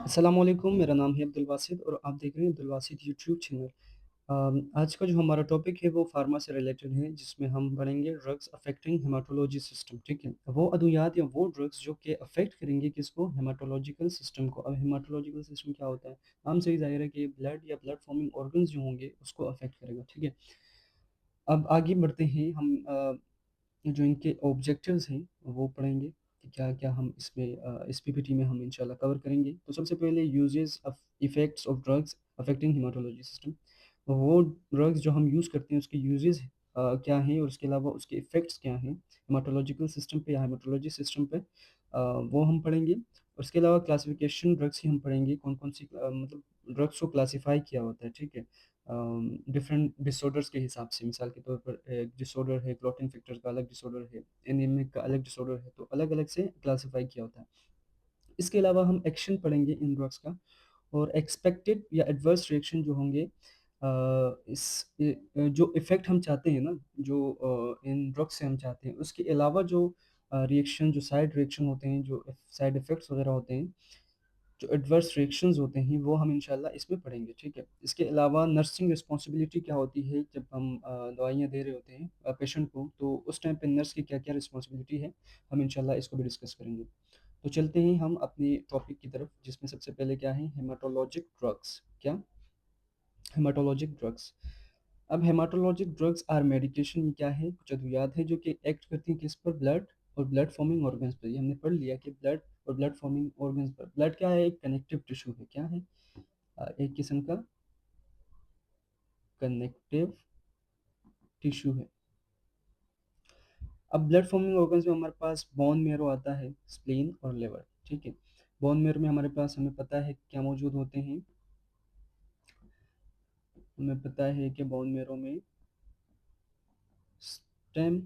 अस्सलाम वालेकुम, मेरा नाम है अब्दुल वासित और आप देख रहे हैं अब्दुल वासित यूट्यूब चैनल। आज का जो हमारा टॉपिक है वो फार्मा से रिलेटेड है जिसमें हम पढ़ेंगे ड्रग्स अफेक्टिंग हेमाटोलॉजी सिस्टम। ठीक है, वो अद्वियात या वो ड्रग्स जो कि अफेक्ट करेंगे किसको, हेमाटोलॉजिकल सिस्टम को। अब हेमाटोलॉजिकल सिस्टम क्या होता है? हम सही जाहिर है कि ब्लड या ब्लड फॉर्मिंग ऑर्गन्स जो होंगे उसको अफेक्ट करेगा। ठीक है, अब आगे बढ़ते हैं हम जो इनके ऑब्जेक्टिव्स हैं वो पढ़ेंगे कि क्या-क्या हम इसमें इस पीपीटी में हम इंशाल्लाह कवर करेंगे। तो सबसे पहले uses of effects of drugs affecting haematology system. वो ड्रग्स जो हम यूज़ करते हैं उसके यूजेस क्या हैं और उसके अलावा उसके इफ़ेक्ट्स क्या हैं हेमाटोलॉजिकल सिस्टम पे या हेमाटोलॉजी सिस्टम पे, वो हम पढ़ेंगे। और इसके अलावा क्लासिफिकेशन ड्रग्स की हम पढ़ेंगे, कौन-कौन सी मतलब ड्रग्स को क्लासिफ़ाई किया होता है। ठीक है? डिफरेंट डिसऑर्डर्स के हिसाब से, मिसाल के तौर पर एक डिसऑर्डर है क्लॉटिंग फैक्टर का अलग डिसऑर्डर है, एनीमिक का अलग डिसऑर्डर है, तो अलग-अलग से क्लासिफ़ाई किया होता है। इसके अलावा हम एक्शन पढ़ेंगे इन ड्रग्स का और एक्सपेक्टेड या एडवर्स रिएक्शन जो होंगे जो इफ़ेक्ट हम चाहते हैं ना, जो इन ड्रग्स से हम चाहते हैं, उसके अलावा जो रिएक्शन जो साइड रिएक्शन होते हैं, जो साइड इफ़ेक्ट्स वगैरह होते हैं, जो एडवर्स रिएक्शंस होते हैं वो हम इंशाल्लाह इसमें पढ़ेंगे। ठीक है, इसके अलावा नर्सिंग रिस्पॉन्सिबिलिटी क्या होती है जब हम दवाइयाँ दे रहे होते हैं पेशेंट को, तो उस टाइम पे नर्स की क्या-क्या रिस्पॉन्सिबिलिटी है, हम इंशाल्लाह इसको भी डिस्कस करेंगे। तो चलते हैं हम अपनी टॉपिक की तरफ, जिसमें सबसे पहले क्या है, हेमाटोलॉजिक ड्रग्स। क्या? हेमाटोलॉजिक ड्रग्स। अब हेमाटोलॉजिक ड्रग्स आर मेडिकेशन में क्या है, कुछ अद्वियात है जो कि एक्ट करती हैं किस पर, ब्लड और ब्लड फॉर्मिंग ऑर्गन्स पर। ये हमने पढ़ लिया कि ब्लड और ब्लड फॉर्मिंग ऑर्गन्स पर। ब्लड क्या है? एक कनेक्टिव टिश्यू है। क्या है? एक किस्म का कनेक्टिव टिश्यू है। अब ब्लड फॉर्मिंग ऑर्गन्स में हमारे पास बोन मैरो आता है, स्प्लीन और लिवर। ठीक है, बोन मैरो में हमारे पास, हमें पता है क्या मौजूद होते हैं, हमें पता है कि बोन मैरो में स्टेम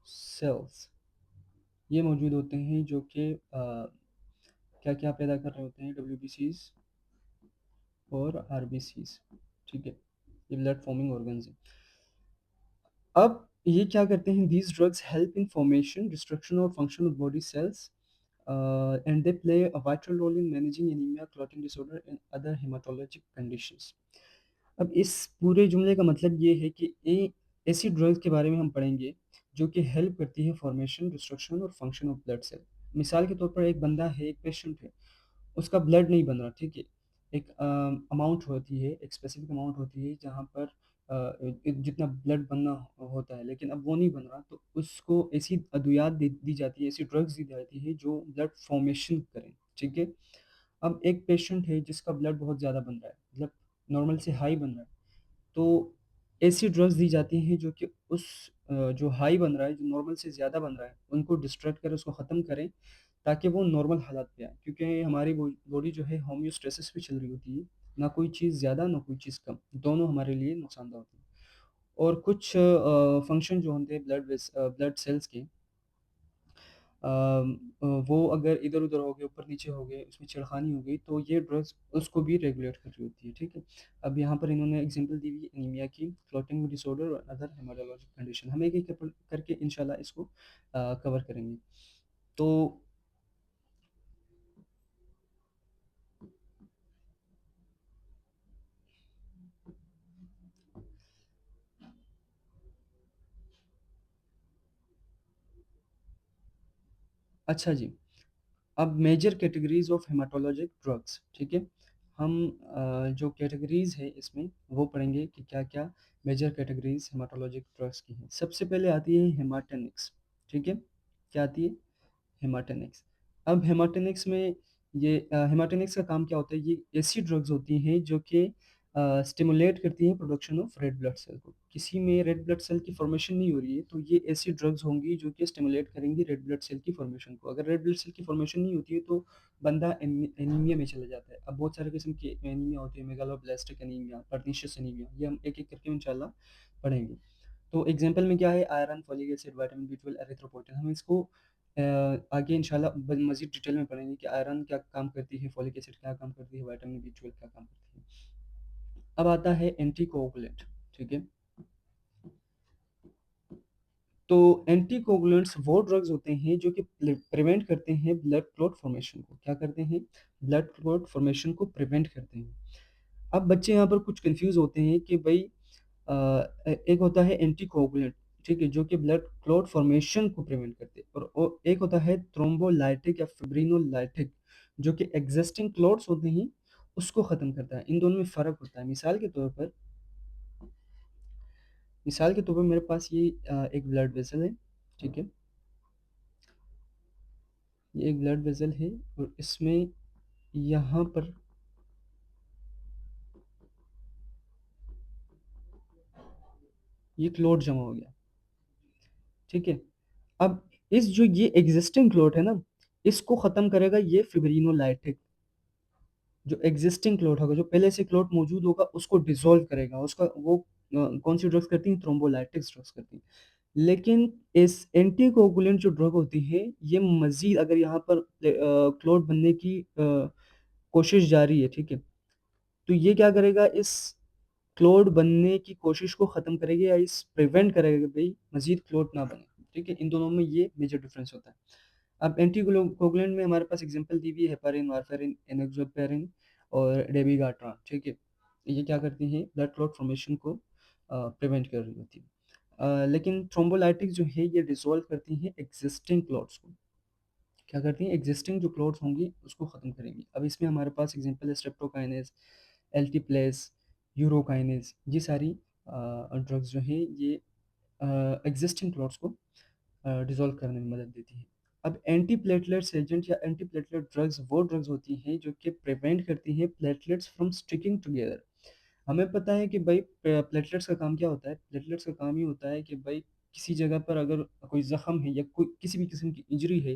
सेल्स ये मौजूद होते हैं जो कि क्या क्या पैदा कर रहे होते हैं, डब्ल्यूबीसीज और आरबीसीज। ठीक है, ये ब्लड फॉर्मिंग ऑर्गन्स हैं। अब ये क्या करते हैं, these drugs help in formation, destruction और function of body cells and they play a vital role in managing anaemia, clotting disorder and other haematologic conditions. अब इस पूरे जुमले का मतलब ये है कि ऐसी ड्रग्स के बारे में हम पढ़ेंगे जो कि हेल्प करती है फॉर्मेशन, डिस्ट्रक्शन और फंक्शन ऑफ ब्लड सेल। मिसाल के तौर पर एक बंदा है, एक पेशेंट है, उसका ब्लड नहीं बन रहा। ठीक है, एक अमाउंट होती है, एक स्पेसिफिक अमाउंट होती है जहाँ पर जितना ब्लड बनना होता है, लेकिन अब वो नहीं बन रहा, तो उसको ऐसी अद्वियात दी जाती है, ऐसी ड्रग्स दी जाती है जो ब्लड फॉर्मेशन करें। ठीक है, अब एक पेशेंट है जिसका ब्लड बहुत ज़्यादा बन रहा है, मतलब नॉर्मल से हाई बन रहा है, तो ऐसी ड्रग्स दी जाती हैं जो कि उस जो हाई बन रहा है, जो नॉर्मल से ज़्यादा बन रहा है, उनको डिस्ट्रैक्ट करें, उसको ख़त्म करें, ताकि वो नॉर्मल हालात पे आए। क्योंकि हमारी बॉडी जो है होम्योस्टेसिस पे चल रही होती है, ना कोई चीज़ ज़्यादा ना कोई चीज़ कम, दोनों हमारे लिए नुकसानदेह होती है। और कुछ फंक्शन जो होते हैं ब्लड सेल्स के, वो अगर इधर-उधर हो गए, ऊपर-नीचे हो गए, उसमें छेड़खानी हो गई, तो ये ड्रग्स उसको भी रेगुलेट कर रही होती है। ठीक है? अब यहाँ पर इन्होंने एग्ज़ाम्पल दी हुई है एनीमिया की, क्लॉटिंग डिसऑर्डर और अदर हेमाटोलॉजिक कंडीशन। हम एक-एक करके इंशाल्लाह इसको कवर करेंगे। तो अच्छा जी, अब major categories of haematologic drugs. ठीक है? हम जो कैटेगरीज़ है इसमें वो पढ़ेंगे कि क्या-क्या मेजर कैटेगरीज़ हेमाटोलॉजिक ड्रग्स की हैं। सबसे पहले आती है हेमाटेनिक्स। ठीक है? क्या आती है? हेमाटेनिक्स। अब हेमाटेनिक्स में हेमाटेनिक्स का काम क्या होता है? ये ऐसी ड्रग्स होती हैं जो कि स्टिमुलेट करती हैं production of red blood cell को। किसी में रेड ब्लड सेल की फॉर्मेशन नहीं हो रही है, तो ये ऐसी ड्रग्स होंगी जो कि स्टिमुलेट करेंगी रेड ब्लड सेल की फॉर्मेशन को। अगर रेड ब्लड सेल की फॉर्मेशन नहीं होती है, तो बंदा एनीमिया में चला जाता है। अब बहुत सारे किस्म की एनीमिया होती है, मेगालोब्लास्टिक एनीमिया, पर्नीशियस एनीमिया, ये हम एक-एक करके इंशाल्लाह पढ़ेंगे। तो एग्जांपल में क्या है, iron, folic acid, vitamin B12, erythropoietin. हम इसको आगे इंशाल्लाह मज़ीद डिटेल में पढ़ेंगे कि आयरन क्या काम करती है, फोलिक एसिड क्या काम करती है, विटामिन बी12 क्या काम करती है। अब आता है एंटीकोगुलेंट। ठीक है, तो एंटीकोगुलेंट्स वो ड्रग्स होते हैं जो कि प्रिवेंट करते हैं ब्लड क्लॉट फॉर्मेशन को। क्या करते हैं? ब्लड क्लॉट फॉर्मेशन को प्रिवेंट करते हैं। अब बच्चे यहाँ पर कुछ कंफ्यूज होते हैं कि भाई एक होता है एंटीकोगुलेंट, ठीक है, जो कि ब्लड क्लॉट फॉर्मेशन को प्रिवेंट करते हैं, और एक होता है थ्रोम्बोलाइटिक या फिब्रिनोलाइटिक, जो कि एग्जिस्टिंग क्लॉट्स होते हैं उसको ख़त्म करता है। इन दोनों में फ़र्क होता है। मिसाल के तौर पर मेरे पास ये एक ब्लड वेसल है, ठीक है, ये एक ब्लड वेसल है और इसमें यहाँ पर ये क्लॉट जमा हो गया, ठीक है। अब इस जो ये एग्जिस्टिंग क्लॉट है ना, इसको ख़त्म करेगा ये फिब्रिनोलाइटिक। जो एग्जिस्टिंग क्लॉट होगा, जो पहले से क्लॉट मौजूद होगा, उसको डिसॉल्व करेगा। उसका वो कौन सी ड्रग्स करती हैं? थ्रोम्बोलाइटिक्स ड्रग्स करती हैं। लेकिन इस एंटीकोगुलेंट जो ड्रग होती है, ये मजीद अगर यहाँ पर क्लॉट बनने की कोशिश जारी है, ठीक है, तो ये क्या करेगा? इस क्लॉट बनने की कोशिश को ख़त्म करेगा या इस प्रिवेंट करेगा कि भाई मजीद क्लॉट ना बने, ठीक है। इन दोनों में ये मेजर डिफरेंस होता है। अब एंटीकोगुलेंट में हमारे पास एग्जांपल दी हुई है हेपारिन, वारफेरिन, एनोक्सिपेरिन और डेबिगाट्रान, ठीक है। ये क्या करती हैं? ब्लड क्लॉट फॉर्मेशन को प्रिवेंट कर रही होती है। लेकिन थ्रोम्बोलाइटिक्स जो है ये डिसॉल्व करती हैं एग्जिस्टिंग क्लॉट्स को। क्या करती हैं? एग्जिस्टिंग जो क्लॉट्स होंगी उसको ख़त्म करेंगी। अब इसमें हमारे पास एग्जांपल है स्ट्रेप्टोकाइनेज, एल्टीप्लेस, यूरोकाइनेज। ये सारी ड्रग्स जो हैं ये एग्जिस्टिंग क्लॉट्स को डिसॉल्व करने में मदद देती है। अब एंटी प्लेटलेट्स एजेंट या एंटी प्लेटलेट ड्रग्स वो ड्रग्स होती हैं जो कि प्रिवेंट करती हैं प्लेटलेट्स फ्रॉम स्टिकिंग टुगेदर। हमें पता है कि भाई प्लेटलेट्स का काम क्या होता है? प्लेटलेट्स का काम ये होता है कि भाई किसी जगह पर अगर कोई ज़ख्म है या कोई किसी भी किस्म की इंजरी है,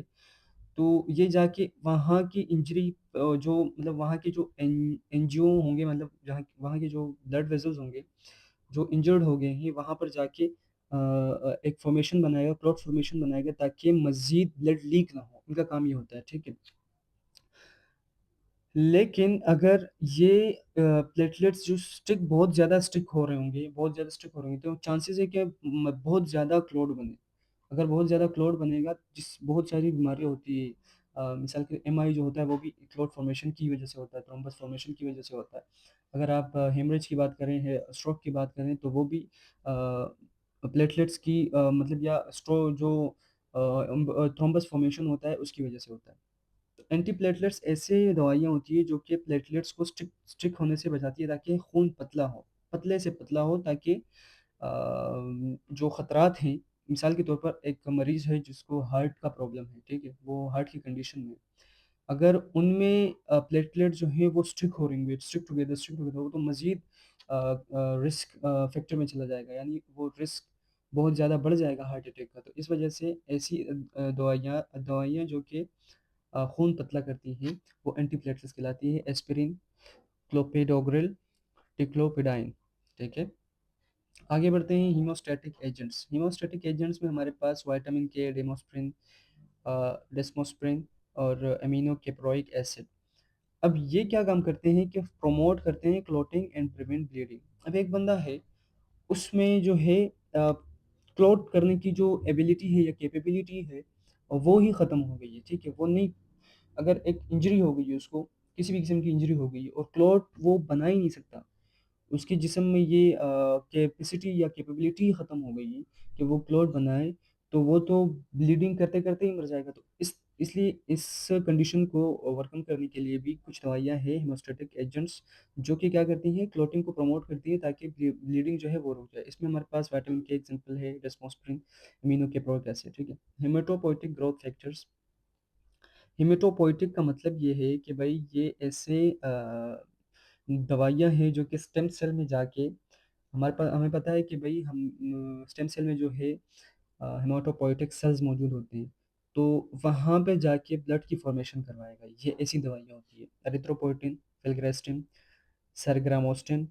तो ये जाके वहाँ की इंजरी जो मतलब वहाँ के जो एनजीओ होंगे, मतलब जहाँ वहाँ के जो ब्लड वेसल्स होंगे जो इंजर्ड हो गए हैं, वहाँ पर जाके एक फॉर्मेशन बनाएगा, क्लॉट फॉर्मेशन बनाएगा, ताकि मजीद ब्लड लीक ना हो। उनका काम ये होता है, ठीक है। लेकिन अगर ये प्लेटलेट्स जो बहुत ज़्यादा स्टिक हो रहे होंगे, बहुत ज़्यादा स्टिक हो रहे होंगे, तो चांसेस है कि बहुत ज़्यादा क्लॉट बने। अगर बहुत ज़्यादा क्लॉट बनेगा, जिस बहुत सारी बीमारियाँ होती है, मिसाल के एमआई जो होता है वो भी क्लॉट फॉर्मेशन की वजह से होता है, थ्रोम्बस फॉर्मेशन की वजह से होता है। अगर आप हेमरेज की बात करें, है स्ट्रोक की बात करें, तो वो भी प्लेटलेट्स की मतलब या स्ट्रो जो थ्रोम्बस फॉर्मेशन होता है उसकी वजह से होता है। एंटीप्लेटलेट्स ऐसे दवाइयाँ होती है जो कि प्लेटलेट्स को स्टिक स्टिक होने से बचाती है, ताकि खून पतला हो, पतले से पतला हो, ताकि जो ख़तरात हैं, मिसाल के तौर पर एक मरीज़ है जिसको हार्ट का प्रॉब्लम है, ठीक है, वो हार्ट की कंडीशन में, अगर उनमें प्लेटलेट जो है वो स्टिक टुगेदर हो, तो मज़ीद रिस्क फैक्टर में चला जाएगा, यानी वो रिस्क बहुत ज़्यादा बढ़ जाएगा हार्ट अटैक का। तो इस वजह से ऐसी दवाइयाँ दवाइयाँ जो कि खून पतला करती हैं, वो एंटीप्लेटलेट्स कहलाती है। एस्पिरिन, क्लोपिडोग्रिल, टिक्लोपिडाइन, ठीक है। आगे बढ़ते हैं हीमोस्टैटिक एजेंट्स। हीमोस्टैटिक एजेंट्स में हमारे पास विटामिन के, डेमोस्प्रिन, डेस्मोस्प्रिन और अमीनो कैप्रोइक एसिड। अब ये क्या काम करते हैं कि प्रमोट करते हैं क्लॉटिंग एंड प्रिवेंट ब्लीडिंग। अब एक बंदा है, उसमें जो है क्लॉट करने की जो एबिलिटी है या कैपेबिलिटी है, वो ही ख़त्म हो गई है, ठीक है। वो नहीं, अगर एक इंजरी हो गई है उसको, किसी भी किस्म की इंजरी हो गई है और क्लॉट वो बना ही नहीं सकता, उसके जिस्म में ये कैपेसिटी या कैपेबिलिटी ख़त्म हो गई है कि वो क्लॉट बनाए, तो वो तो ब्लीडिंग करते करते ही मर जाएगा। तो इसलिए इस कंडीशन को ओवरकम करने के लिए भी कुछ दवाइयाँ हैं, हेमोस्टैटिक एजेंट्स, जो कि क्या करती हैं? क्लॉटिंग को प्रमोट करती है, ताकि ब्लीडिंग जो है वो रुक जाए। इसमें हमारे पास विटामिन के एग्जांपल है, डेस्मोस्प्रिन, अमीनो कैप्रोइक एसिड, ठीक है। Haematopoietic growth factors. हेमेटोपोइटिक का मतलब ये है कि भाई ये ऐसे दवाइयाँ हैं जो कि स्टेम सेल में जाके, हमारे पास हमें पता है कि भाई हम स्टेम सेल में जो है हेमाटोपोइटिक सेल्स मौजूद होते हैं, तो वहाँ पे जाके ब्लड की फॉर्मेशन करवाएगा। ये ऐसी दवाइयाँ होती है। एरिथ्रोपोइटिन, फिल्ग्रेस्टिन, सरग्रामोस्टिन।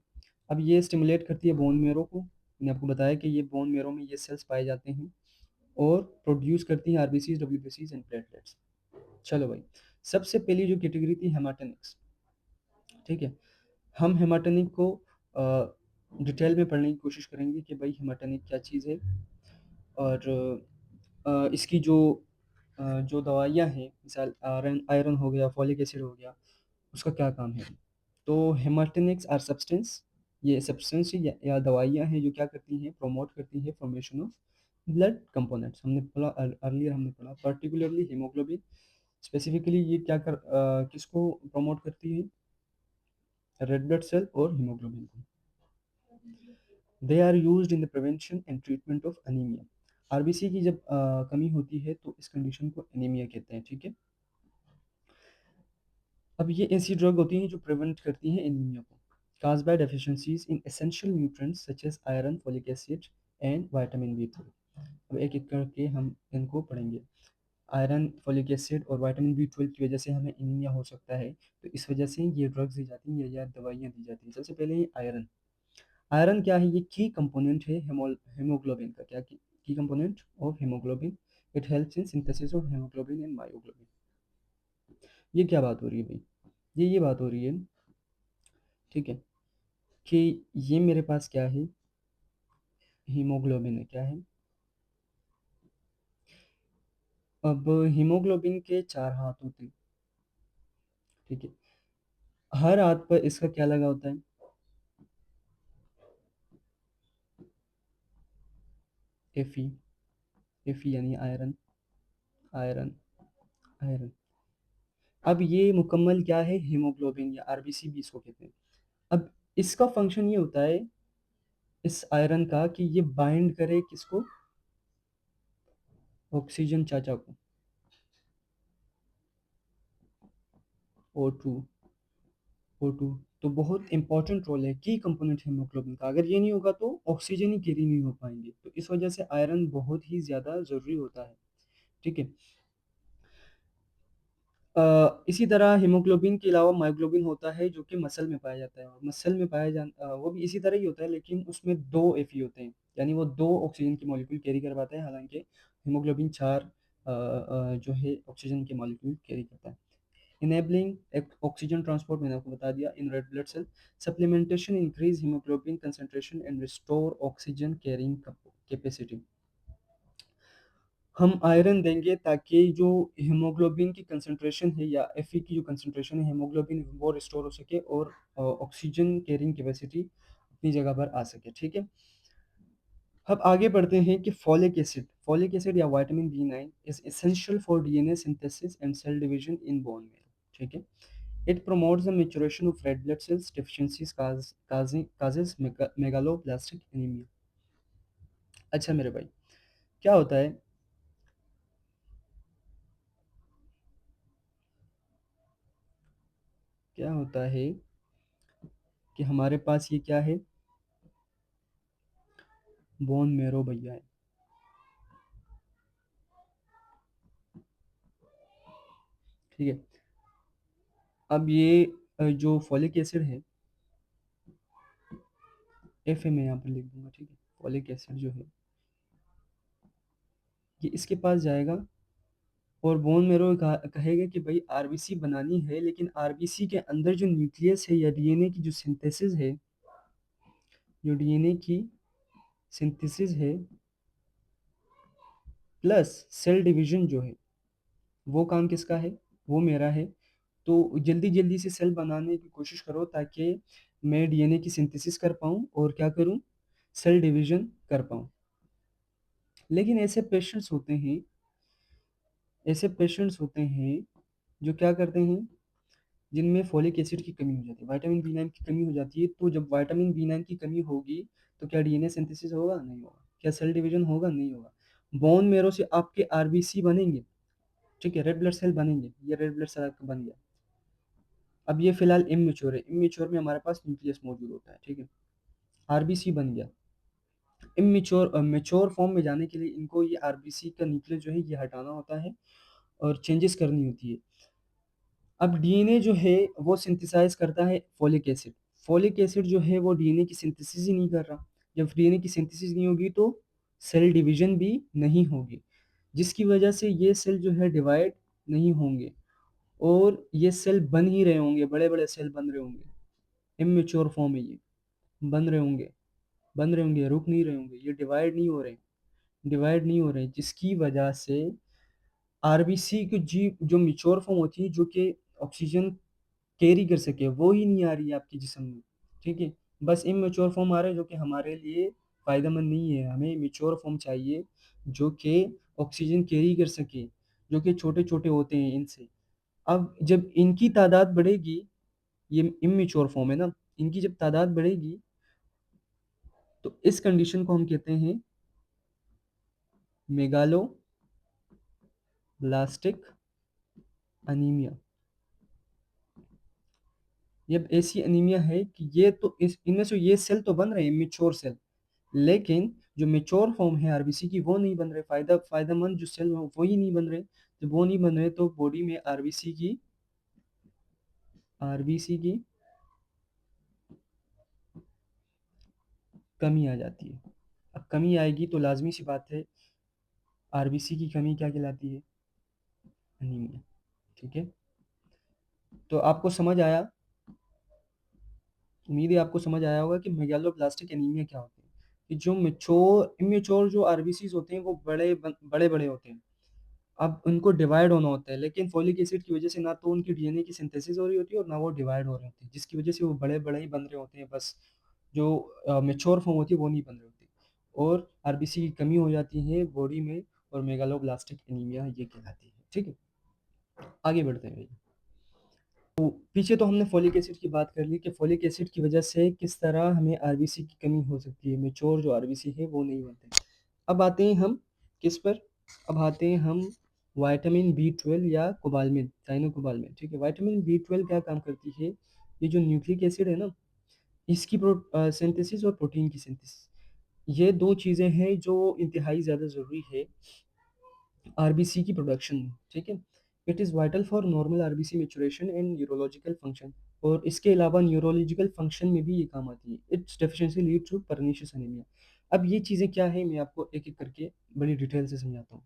अब ये स्टिमुलेट करती है बोन मेरो को। मैंने आपको बताया कि ये बोन मेरो में ये सेल्स पाए जाते हैं और प्रोड्यूस करती हैं आरबीसीज, डब्ल्यूबीसीज एंड प्लेटलेट्स। चलो भाई, सबसे पहली जो कैटेगरी थी हेमाटोनिक्स, ठीक है। हम हेमाटोनिक को डिटेल में पढ़ने की कोशिश करेंगे कि भाई हेमाटोनिक क्या चीज़ है और इसकी जो दवाइयाँ हैं, मिसाल आयरन आयरन हो गया, फॉलिक एसिड हो गया, उसका क्या काम है? तो हेमाटेनिक्स आर सब्सटेंस, ये सब्सटेंस या दवाइयाँ हैं जो क्या करती हैं, प्रमोट करती हैं फॉर्मेशन ऑफ ब्लड कंपोनेंट्स। हमने पढ़ा अर्लियर, हमने पढ़ा पर्टिकुलरली हीमोग्लोबिन, स्पेसिफिकली ये किसको प्रमोट करती है? रेड ब्लड सेल और हीमोग्लोबिन को। They are used in the prevention and treatment of anaemia. RBC की जब कमी होती है तो इस कंडीशन को एनीमिया कहते हैं, ठीक है। अब ये ऐसी ड्रग होती हैं जो प्रिवेंट करती हैं एनीमिया को, caused by deficiencies in essential nutrients such as iron, folic acid and vitamin B12। अब एक एक करके हम इनको पढ़ेंगे। आयरन, फॉलिक एसिड और विटामिन B12 की वजह से हमें एनीमिया हो सकता है, तो इस वजह से ये ड्रग्स दी जाती हैं या दवाइयाँ दी जाती हैं। सबसे पहले ये आयरन। आयरन क्या है? ये की कंपोनेंट है हेमोग्लोबिन का। क्या की component of haemoglobin? It helps in synthesis of haemoglobin and myoglobin. ये क्या बात हो रही है भाई? ये बात हो रही है, ठीक है, कि ये मेरे पास क्या है? हीमोग्लोबिन है। क्या है? अब हीमोग्लोबिन के 4 हाथ होते हैं, ठीक है। हर हाथ पर इसका क्या लगा होता है? एफी। एफी यानी आयरन। आयरन। आयरन। अब ये मुकम्मल क्या है? हीमोग्लोबिन या आरबीसी भी इसको कहते हैं। अब इसका फंक्शन ये होता है इस आयरन का कि ये बाइंड करे किसको? ऑक्सीजन चाचा को, O2। O2 तो बहुत इंपॉर्टेंट रोल है, की कंपोनेंट हीमोग्लोबिन का। अगर ये नहीं होगा तो ऑक्सीजन ही कैरी नहीं हो पाएंगे, तो इस वजह से आयरन बहुत ही ज़्यादा ज़रूरी होता है, ठीक है। इसी तरह हीमोग्लोबिन के अलावा मायोग्लोबिन होता है जो कि मसल में पाया जाता है, और मसल में वो भी इसी तरह ही होता है, लेकिन उसमें 2 एफी होते हैं, यानी वो 2 ऑक्सीजन के मॉलिक्यूल कैरी कर पाते हैं, हालांकि हीमोग्लोबिन 4 जो है ऑक्सीजन के मॉलिक्यूल कैरी करता है। इनेबलिंग ऑक्सीजन ट्रांसपोर्ट मैंने आपको बता दिया in red blood cell. Supplementation increase haemoglobin concentration and restore oxygen carrying capacity. हम आयरन देंगे ताकि जो हीमोग्लोबिन की कंसंट्रेशन है या एफई की जो कंसंट्रेशन है हीमोग्लोबिन, वो रिस्टोर हो सके और ऑक्सीजन कैरिंग कैपेसिटी अपनी जगह पर आ सके, ठीक है। अब आगे बढ़ते हैं कि फॉलिक एसिड या vitamin B 9 is essential for DNA synthesis and cell division in bone marrow, ठीक है। It promotes the maturation of red blood cells deficiencies causes megaloblastic anemia। अच्छा मेरे भाई, क्या होता है? क्या होता है कि हमारे पास ये क्या है? बोन मेरो भैया है, ठीक है। अब ये जो फॉलिक एसिड है, एफ ए मैं यहाँ पर लिख दूंगा, ठीक है। फॉलिक एसिड जो है ये इसके पास जाएगा और बोन मेरो कहेगा कि भाई आरबीसी बनानी है, लेकिन आरबीसी के अंदर जो न्यूक्लियस है या डीएनए की जो सिंथेसिस है, जो डीएनए की सिंथेसिस है प्लस सेल डिवीजन जो है, वो काम किसका है? वो मेरा है। तो जल्दी जल्दी से सेल बनाने की कोशिश करो ताकि मैं डीएनए की सिंथेसिस कर पाऊँ और क्या करूँ? सेल डिवीजन कर पाऊँ। लेकिन ऐसे पेशेंट्स होते हैं जो क्या करते हैं, जिनमें फॉलिक एसिड की कमी हो जाती है, विटामिन B9 की कमी हो जाती है। तो जब विटामिन B9 की कमी होगी तो क्या डीएनए सिंथेसिस होगा? नहीं होगा। क्या सेल डिवीजन होगा? नहीं होगा। बोन मेरो से आपके आरबीसी बनेंगे, ठीक है, रेड ब्लड सेल बनेंगे। ये रेड ब्लड सेल आपका बन गया। अब ये फिलहाल इमेच्योर है, इमेच्योर में हमारे पास न्यूक्लियस मौजूद होता है, ठीक है। आरबीसी बन गया। इमेच्योर मेच्योर फॉर्म में जाने के लिए इनको ये आरबीसी का न्यूक्लियस जो है ये हटाना होता है और चेंजेस करनी होती है। अब डीएनए जो है वो सिंथेसाइज करता है फॉलिक एसिड। फॉलिक एसिड जो है वो डीएनए की सिंथेसिस ही नहीं कर रहा। जब डीएनए की सिंथेसिस नहीं होगी तो सेल डिवीजन भी नहीं होगी, जिसकी वजह से ये सेल जो है डिवाइड नहीं होंगे और ये सेल बन ही रहे होंगे, बड़े बड़े सेल बन रहे होंगे। इमेच्योर फॉर्म है ये, बन रहे होंगे, रुक नहीं रहे होंगे, ये डिवाइड नहीं हो रहे, डिवाइड नहीं हो रहे, जिसकी वजह से आरबीसी की जी जो मिच्योर फॉर्म होती है जो कि ऑक्सीजन कैरी कर सके, वो ही नहीं आ रही है आपके जिस्म में। ठीक है, बस इमेच्योर फॉर्म आ रहा है जो कि हमारे लिए फ़ायदेमंद नहीं है। हमें मैच्योर फॉर्म चाहिए जो कि ऑक्सीजन कैरी कर सके, जो कि छोटे छोटे होते हैं इनसे। अब जब इनकी तादाद बढ़ेगी, ये इमेच्योर फॉर्म है ना, इनकी जब तादाद बढ़ेगी तो इस कंडीशन को हम कहते हैं मेगालो ब्लास्टिक अनीमिया। ये अब ऐसी अनीमिया है कि ये तो इस इनमें से ये सेल तो बन रहे हैं मेच्योर सेल, लेकिन जो मेच्योर फॉर्म है आरबीसी की वो नहीं बन रहे, फायदेमंद जो सेल हो वो ही नहीं बन रहे। जब वो नहीं बन रहे तो बॉडी में आरबीसी की कमी आ जाती है। अब कमी आएगी तो लाजमी सी बात है, आरबीसी की कमी क्या कहलाती है? अनीमिया। ठीक है, तो आपको समझ आया, उम्मीद है आपको समझ आया होगा कि मेगालोब्लास्टिक एनीमिया क्या होती है। कि जो मेच्योर इमेच्योर जो आरबीसीज होते हैं वो बड़े बड़े होते हैं। अब उनको डिवाइड होना होता है, लेकिन फोलिक एसिड की वजह से ना तो उनकी डीएनए की सिंथेसिस हो रही होती है और ना वो डिवाइड हो रहे होते हैं, जिसकी वजह से वो बड़े बड़े ही बन रहे होते हैं बस। जो मेच्योर फॉर्म होती है वो नहीं बन रही होती, और आरबीसी की कमी हो जाती है बॉडी में, और मेगालोब्लास्टिक एनीमिया ये कहलाती है। ठीक है, आगे बढ़ते हैं। पीछे तो हमने फोलिक एसिड की बात कर ली कि फोलिक एसिड की वजह से किस तरह हमें आरबीसी की कमी हो सकती है, मेच्योर जो आरबीसी है वो नहीं बनते। अब आते हैं हम किस पर? अब आते हैं हम विटामिन बी 12 या कोबालमिन, साइनोकोबालमिन। ठीक है, विटामिन बी 12 क्या काम करती है? ये जो न्यूक्लिक एसिड है ना, इसकी सिंथेसिस और प्रोटीन की सिंथेसिस, ये दो चीज़ें हैं जो इंतहाई ज़्यादा ज़रूरी है आरबीसी की प्रोडक्शन में। ठीक है, it is vital for normal RBC maturation and neurological function, और इसके अलावा न्यूरोलॉजिकल फंक्शन में भी ये काम आती है। Its deficiency lead to pernicious anaemia. अब ये चीज़ें क्या है, मैं आपको एक एक करके बड़ी डिटेल से समझाता हूँ।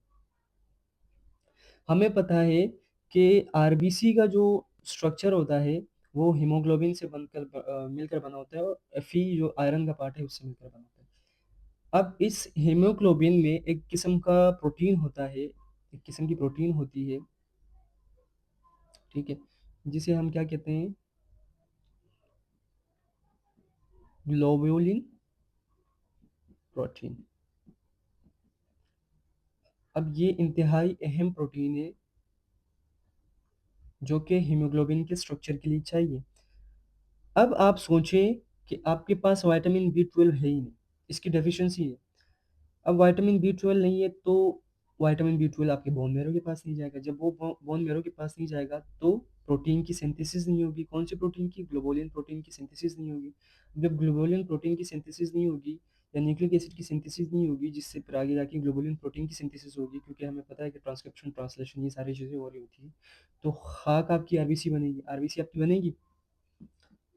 हमें पता है कि आरबीसी का जो स्ट्रक्चर होता है वो हीमोग्लोबिन से मिलकर बना होता है, और Fe जो आयरन का पार्ट है उससे मिलकर बना होता है। अब इस हीमोग्लोबिन में एक किस्म का प्रोटीन होता है, एक किस्म की प्रोटीन होती है। ठीक है, जिसे हम क्या कहते हैं? Globulin protein. अब ये इंतहाई अहम प्रोटीन है जो कि हीमोग्लोबिन के स्ट्रक्चर के लिए चाहिए। अब आप सोचें कि आपके पास विटामिन बी 12 है ही नहीं, इसकी डेफिशिएंसी है। अब विटामिन बी 12 नहीं है तो विटामिन बी 12 आपके बोन मेरो के पास नहीं जाएगा। जब वो बोन मेरो के पास नहीं जाएगा तो प्रोटीन की सिंथेसिस नहीं होगी। कौन सी प्रोटीन की? ग्लोबुलिन प्रोटीन की सिंथेसिस नहीं होगी। जब ग्लोबुलिन प्रोटीन की सिंथेसिस नहीं होगी या न्यूक्लिक एसिड की सिंथेसिस नहीं होगी, जिससे फिर आगे जाके ग्लोबुलिन प्रोटीन की सिंथेसिस होगी, क्योंकि हमें पता है कि ट्रांसक्रिप्शन ट्रांसलेशन ये सारी चीज़ें हो रही होती है, तो खाक आपकी आरबीसी बनेगी। आरबीसी आपकी बनेगी?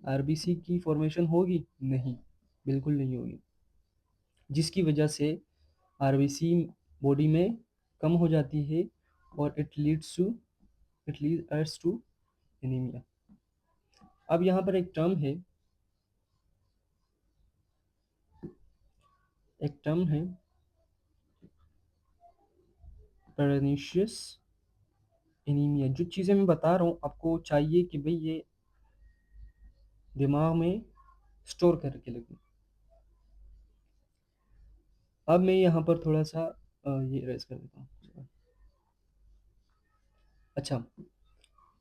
आरबीसी की फॉर्मेशन होगी? नहीं, बिल्कुल नहीं होगी, जिसकी वजह से आरबीसी बॉडी में कम हो जाती है, और इट लीड्स टू एनीमिया। अब यहाँ पर एक टर्म है परनीशियस एनीमिया। जो चीज़ें मैं बता रहा हूँ आपको चाहिए कि भाई ये दिमाग में स्टोर करके लगे। अब मैं यहाँ पर थोड़ा सा ये रेस कर देता हूँ। अच्छा, तो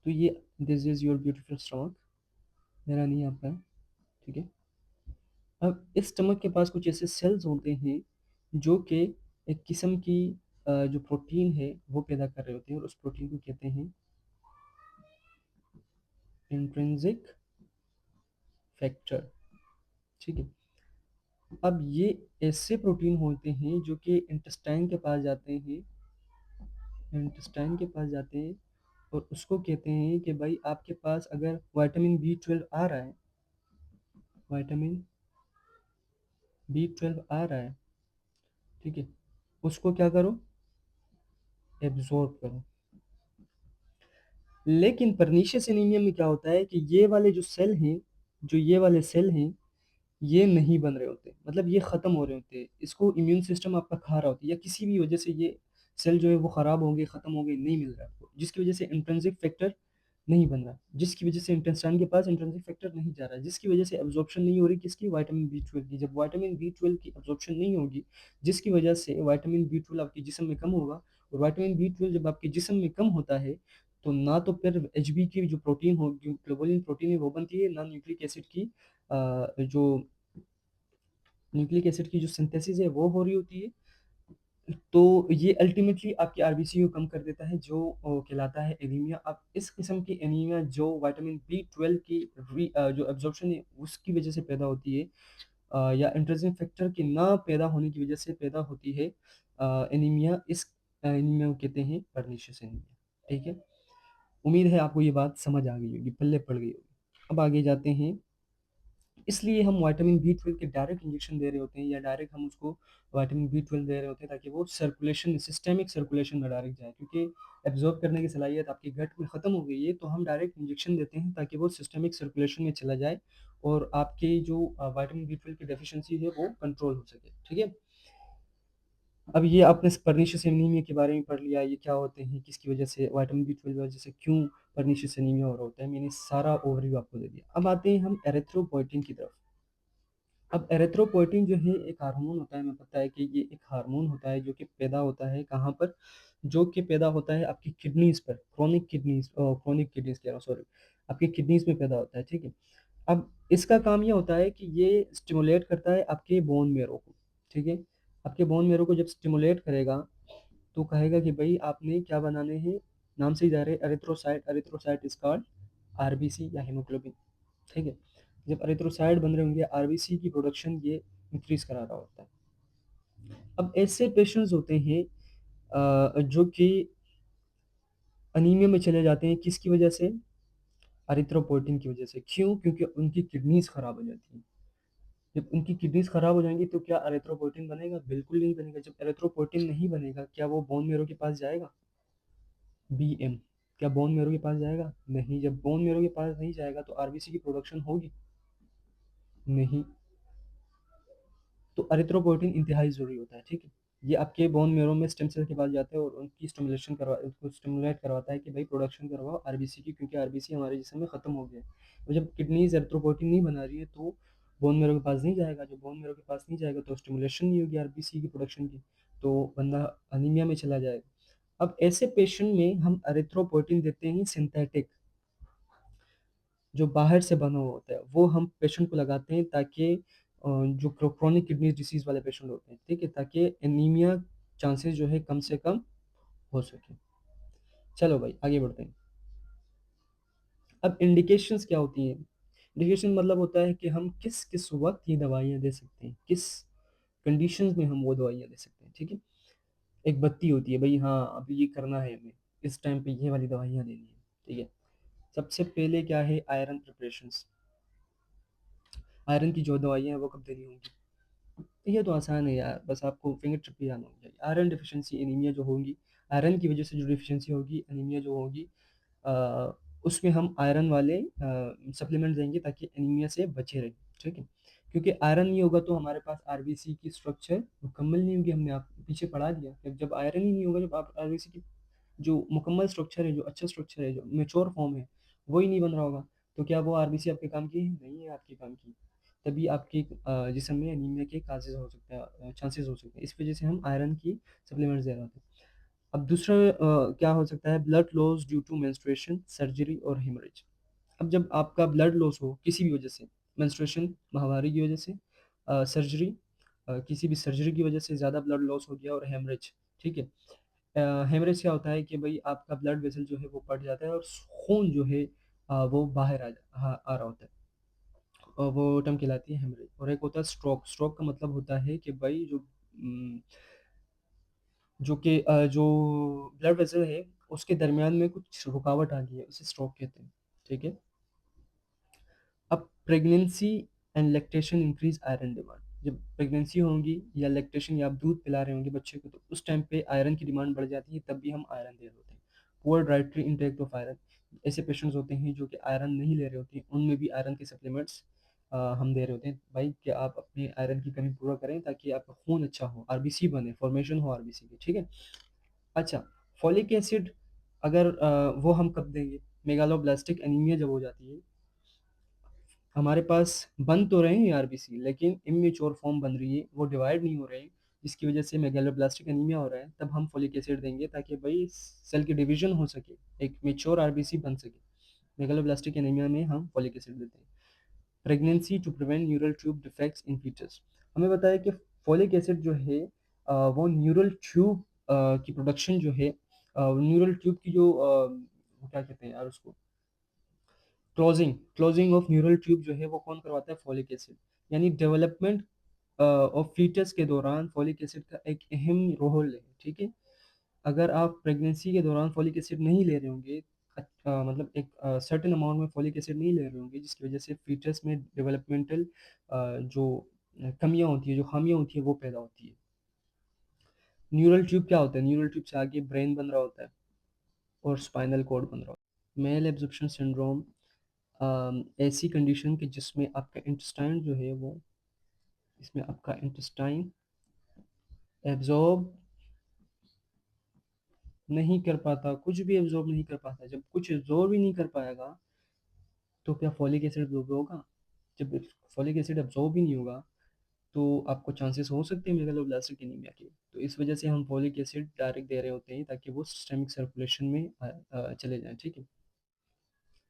ये this is your beautiful stomach, मेरा नहीं आपका है। ठीक है, अब इस स्टमक के पास कुछ ऐसे सेल्स होते हैं जो कि एक किस्म की जो प्रोटीन है वो पैदा कर रहे होते हैं, और उस प्रोटीन को कहते हैं इंट्रिंसिक फैक्टर। ठीक है, अब ये ऐसे प्रोटीन होते हैं जो कि इंटेस्टाइन के पास जाते हैं, और उसको कहते हैं कि भाई आपके पास अगर विटामिन बी 12 आ रहा है, विटामिन बी 12 आ रहा है, ठीक है, उसको क्या करो? एब्जॉर्ब करो। लेकिन परनीशियस एनीमिया में क्या होता है कि ये वाले जो सेल हैं, जो ये वाले सेल हैं, ये नहीं बन रहे होते, मतलब ये ख़त्म हो रहे होते हैं, इसको इम्यून सिस्टम आपका खा रहा होता है, या किसी भी वजह से ये सेल जो है वो ख़राब हो गए, ख़त्म हो गए, नहीं मिल रहा है आपको, जिसकी वजह से इंट्रिंसिक फैक्टर नहीं बन रहा, जिसकी वजह से इंटेस्टाइन के पास इंट्रिंसिक फैक्टर नहीं जा रहा, जिसकी वजह से एब्जॉर्प्शन नहीं हो रही किसकी, विटामिन बी ट्वेल्व की। जब विटामिन बी ट्वेल्व की एब्जॉर्प्शन नहीं होगी, जिसकी वजह से विटामिन बी ट्वेल्व आपके जिसम में कम होगा, और विटामिन बी ट्वेल्व जब आपके जिसम में कम होता है, तो ना तो फिर एच बी की जो प्रोटीन हो, जो ग्लोबुलिन प्रोटीन है वो बनती है, ना न्यूक्लिक एसिड की जो न्यूक्लिक एसिड की जो सिंथेसिस है वो हो रही होती है। तो ये अल्टीमेटली आपकी आरबीसी को कम कर देता है, जो कहलाता है एनीमिया। अब इस किस्म की एनीमिया जो विटामिन बी ट्वेल्व की जो एब्जॉर्प्शन है उसकी वजह से पैदा होती है, या इंट्रिंसिक फैक्टर के ना पैदा होने की वजह से पैदा होती है एनीमिया, इस एनीमिया को कहते हैं पर्निशियस एनीमिया। ठीक है, उम्मीद है आपको ये बात समझ आ गई होगी, पल्ले पड़ गई होगी। अब आगे जाते हैं। इसलिए हम विटामिन बी ट्वेल्व के डायरेक्ट इंजेक्शन दे रहे होते हैं, या डायरेक्ट हम उसको विटामिन बी ट्वेल्व दे रहे होते हैं, ताकि वो सर्कुलेशन, सिस्टेमिक सर्कुलेशन में डायरेक्ट जाए, क्योंकि एब्जॉर्ब करने की सलाहियत आपके गट में ख़त्म हो गई है, तो हम डायरेक्ट इंजेक्शन देते हैं ताकि वो सिस्टेमिक सर्कुलेशन में चला जाए, और आपकी जो विटामिन बी ट्वेल्व की डेफिशिएंसी है वो कंट्रोल हो सके। ठीक है, अब ये आपने पर्निशियस एनीमिया के बारे में पढ़ लिया, ये क्या होते हैं, किसकी वजह से, विटामिन बी ट्वेल्व वजह से क्यों पर्निशियस एनीमिया हो रहा होता है, मैंने सारा ओवरव्यू आपको दे दिया। अब आते हैं हम एरिथ्रोपोइटिन की तरफ। अब एरिथ्रोपोइटिन जो है एक हार्मोन होता है, हमें पता है कि ये एक हार्मोन होता है जो कि पैदा होता है कहाँ पर, जो कि पैदा होता है आपकी किडनीज पर, क्रोनिक किडनीज कह रहा हूँ, सॉरी, आपकी किडनीज में पैदा होता है। ठीक है, अब इसका काम ये होता है कि ये स्टिमुलेट करता है आपके बोन मेरो को। ठीक है, आपके बोन मेरो को जब स्टिमुलेट करेगा, तो कहेगा कि भाई आपने क्या बनाने हैं, नाम से ही जा रहे हैं erythrocyte, erythrocyte is called RBC या हीमोग्लोबिन। ठीक है, जब एरिथ्रोसाइट बन रहे होंगे, आरबीसी की प्रोडक्शन ये इंक्रीज करा रहा होता है। अब ऐसे पेशेंट्स होते हैं जो कि अनीमिया में चले जाते हैं, किसकी वजह से, एरिथ्रोपोइटिन की वजह से। क्यों? क्योंकि उनकी किडनीज खराब हो जाती हैं। जब उनकी किडनीज खराब हो जाएंगी तो क्या एरिथ्रोपोइटिन बनेगा? बिल्कुल नहीं बनेगा। जब एरिथ्रोपोइटिन नहीं बनेगा, क्या वो बोन मेरो के पास जाएगा? बीएम, क्या बोन मेरो के पास जाएगा? नहीं। जब बोन मेरो के पास नहीं जाएगा तो आरबीसी की प्रोडक्शन होगी नहीं। तो एरिथ्रोपोइटिन इंतहाई ज़रूरी होता है। ठीक है, ये आपके बोन मेरो में स्टेम सेल के पास जाते हैं और उनकी स्टिमुलेशन करवा, उसको स्टिमुलेट करवाता है कि भाई प्रोडक्शन करवाओ आरबीसी की, क्योंकि आरबीसी हमारे जिस्म में ख़त्म हो गया है। और जब किडनीज एरिथ्रोपोइटिन नहीं बना रही है तो बोन मेरो के पास नहीं जाएगा। जब बोन मेरो के पास नहीं जाएगा तो स्टिमुलेशन नहीं होगी आरबीसी की प्रोडक्शन की, तो बंदा अनीमिया में चला जाएगा। अब ऐसे पेशेंट में हम एरिथ्रोपोइटिन देते हैं सिंथेटिक, जो बाहर से बना हुआ होता है, वो हम पेशेंट को लगाते हैं ताकि जो क्रोनिक किडनी डिसीज वाले पेशेंट होते हैं, ठीक है, ताकि एनीमिया चांसेस जो है कम से कम हो सके। चलो भाई आगे बढ़ते हैं। अब इंडिकेशंस क्या होती हैं? इंडिकेशन मतलब होता है कि हम किस किस वक्त ये दवाइयाँ दे सकते हैं, किस कंडीशंस में हम वो दवाइयाँ दे सकते हैं। ठीक है, एक बत्ती होती है भाई, हाँ अभी ये करना है हमें, इस टाइम पे ये वाली दवाइयाँ देनी है। ठीक है, सबसे पहले क्या है, आयरन प्रिपरेशंस। आयरन की जो दवाइयाँ हैं वो कब देनी होंगी? ये तो आसान है यार, बस आपको फिंगर टिप पे याद होना चाहिए। आयरन डिफिशिएंसी एनीमिया जो होगी, आयरन की वजह से जो डिफिशिएंसी होगी, एनीमिया जो होगी, अ, उसमें हम आयरन वाले सप्लीमेंट देंगे ताकि एनीमिया से बचे रहें। ठीक है, क्योंकि आयरन नहीं होगा तो हमारे पास आरबीसी की स्ट्रक्चर मुकम्मल नहीं होगी। हमने आप पीछे पढ़ा दिया कि जब आयरन ही नहीं होगा, जब आप आरबीसी की जो मुकम्मल स्ट्रक्चर है, जो अच्छा स्ट्रक्चर है, जो मेच्योर फॉर्म है, वही नहीं बन रहा होगा, तो क्या वो आरबीसी आपके काम की है? नहीं है आपके काम की। तभी आपके जिस्म में एनीमिया के काजेज हो सकते हैं, चांसेस हो सकते हैं। इस वजह से हम आयरन की सप्लीमेंट्स दे रहे होते हैं। अब दूसरा क्या हो सकता है, blood loss due to menstruation, surgery और हेमरेज। अब जब आपका ब्लड लॉस हो किसी भी वजह से, मेंस्ट्रुएशन माहवारी की वजह से, सर्जरी, किसी भी सर्जरी की वजह से ज़्यादा ब्लड लॉस हो गया, और हेमरेज। ठीक है, हेमरेज क्या होता है कि भाई आपका ब्लड वेसल जो है वो फट जाता है और खून जो है वो बाहर आ रहा होता है, और वो टर्म कहलाती है हेमरेज। और एक होता है स्ट्रोक। स्ट्रोक का मतलब होता है कि भाई जो ब्लड वेसल है उसके दरमियान में कुछ रुकावट आ गई है, उसे स्ट्रोक कहते हैं। ठीक है, अब pregnancy and lactation increase iron demand. जब प्रेगनेंसी होगी या लैक्टेशन, या आप दूध पिला रहे होंगे बच्चे को, तो उस टाइम पे आयरन की डिमांड बढ़ जाती है, तब भी हम आयरन दे रहे होते हैं। Poor dietary intake of iron, ऐसे पेशेंट्स होते हैं जो कि आयरन नहीं ले रहे होते हैं, उनमें भी आयरन के सप्लीमेंट्स हम दे रहे होते हैं भाई कि आप अपनी आयरन की कमी पूरा करें ताकि आपका खून अच्छा हो, आरबीसी बने, फॉर्मेशन हो आरबीसी की, ठीक है। अच्छा, फॉलिक एसिड अगर वो हम कब देंगे? मेगालोब्लास्टिक एनीमिया जब हो जाती है, हमारे पास बन तो रहे हैं आरबीसी लेकिन इमेच्योर फॉर्म बन रही है, वो डिवाइड नहीं हो रहे हैं, जिसकी वजह से मेगालोब्लास्टिक एनीमिया हो रहा है, तब हम फॉलिक एसिड देंगे ताकि भाई सेल की डिवीजन हो सके, एक मेच्योर आरबीसी बन सके। मेगालोब्लास्टिक एनीमिया में हम फॉलिक एसिड देते हैं। Pregnancy to prevent neural tube defects in foetus, हमें बताया कि फॉलिक एसिड जो है वो न्यूरल ट्यूब की प्रोडक्शन जो है, न्यूरल ट्यूब की जो वो क्या कहते हैं यार उसको, क्लोजिंग ऑफ न्यूरल ट्यूब जो है वो कौन करवाता है? Folic acid. यानी डेवलपमेंट ऑफ फीटस के दौरान फॉलिक एसिड का एक अहम रोल है, ठीक है। अगर आप प्रेगनेंसी के दौरान फॉलिक एसिड नहीं ले रहे होंगे, मतलब एक सर्टेन अमाउंट में फॉलिक एसिड नहीं ले रहे होंगे, जिसकी वजह से फीटस में डेवलपमेंटल जो कमियां होती है, जो खामियां होती है, वो पैदा होती है। न्यूरल ट्यूब क्या होता है? न्यूरल ट्यूब से आगे ब्रेन बन रहा होता है और स्पाइनल कॉर्ड बन रहा होता है। मेल एब्जॉर्प्शन सिंड्रोम ऐसी कंडीशन कि जिसमें आपका इंटेस्टाइन जो है वो, इसमें आपका इंटेस्टाइन एब्जॉर्ब नहीं कर पाता, कुछ भी एब्जॉर्ब नहीं कर पाता। जब कुछ एब्जॉर्ब ही नहीं कर पाएगा तो क्या फॉलिक एसिड एब्जॉर्ब होगा? जब फॉलिक एसिड एब्जॉर्ब ही नहीं होगा तो आपको चांसेस हो सकते हैं मेगालोब्लास्टिक एनीमिया के। तो इस वजह से हम फॉलिक एसिड डायरेक्ट दे रहे होते हैं ताकि वो सिस्टमिक सर्कुलेशन में चले जाएं, ठीक है।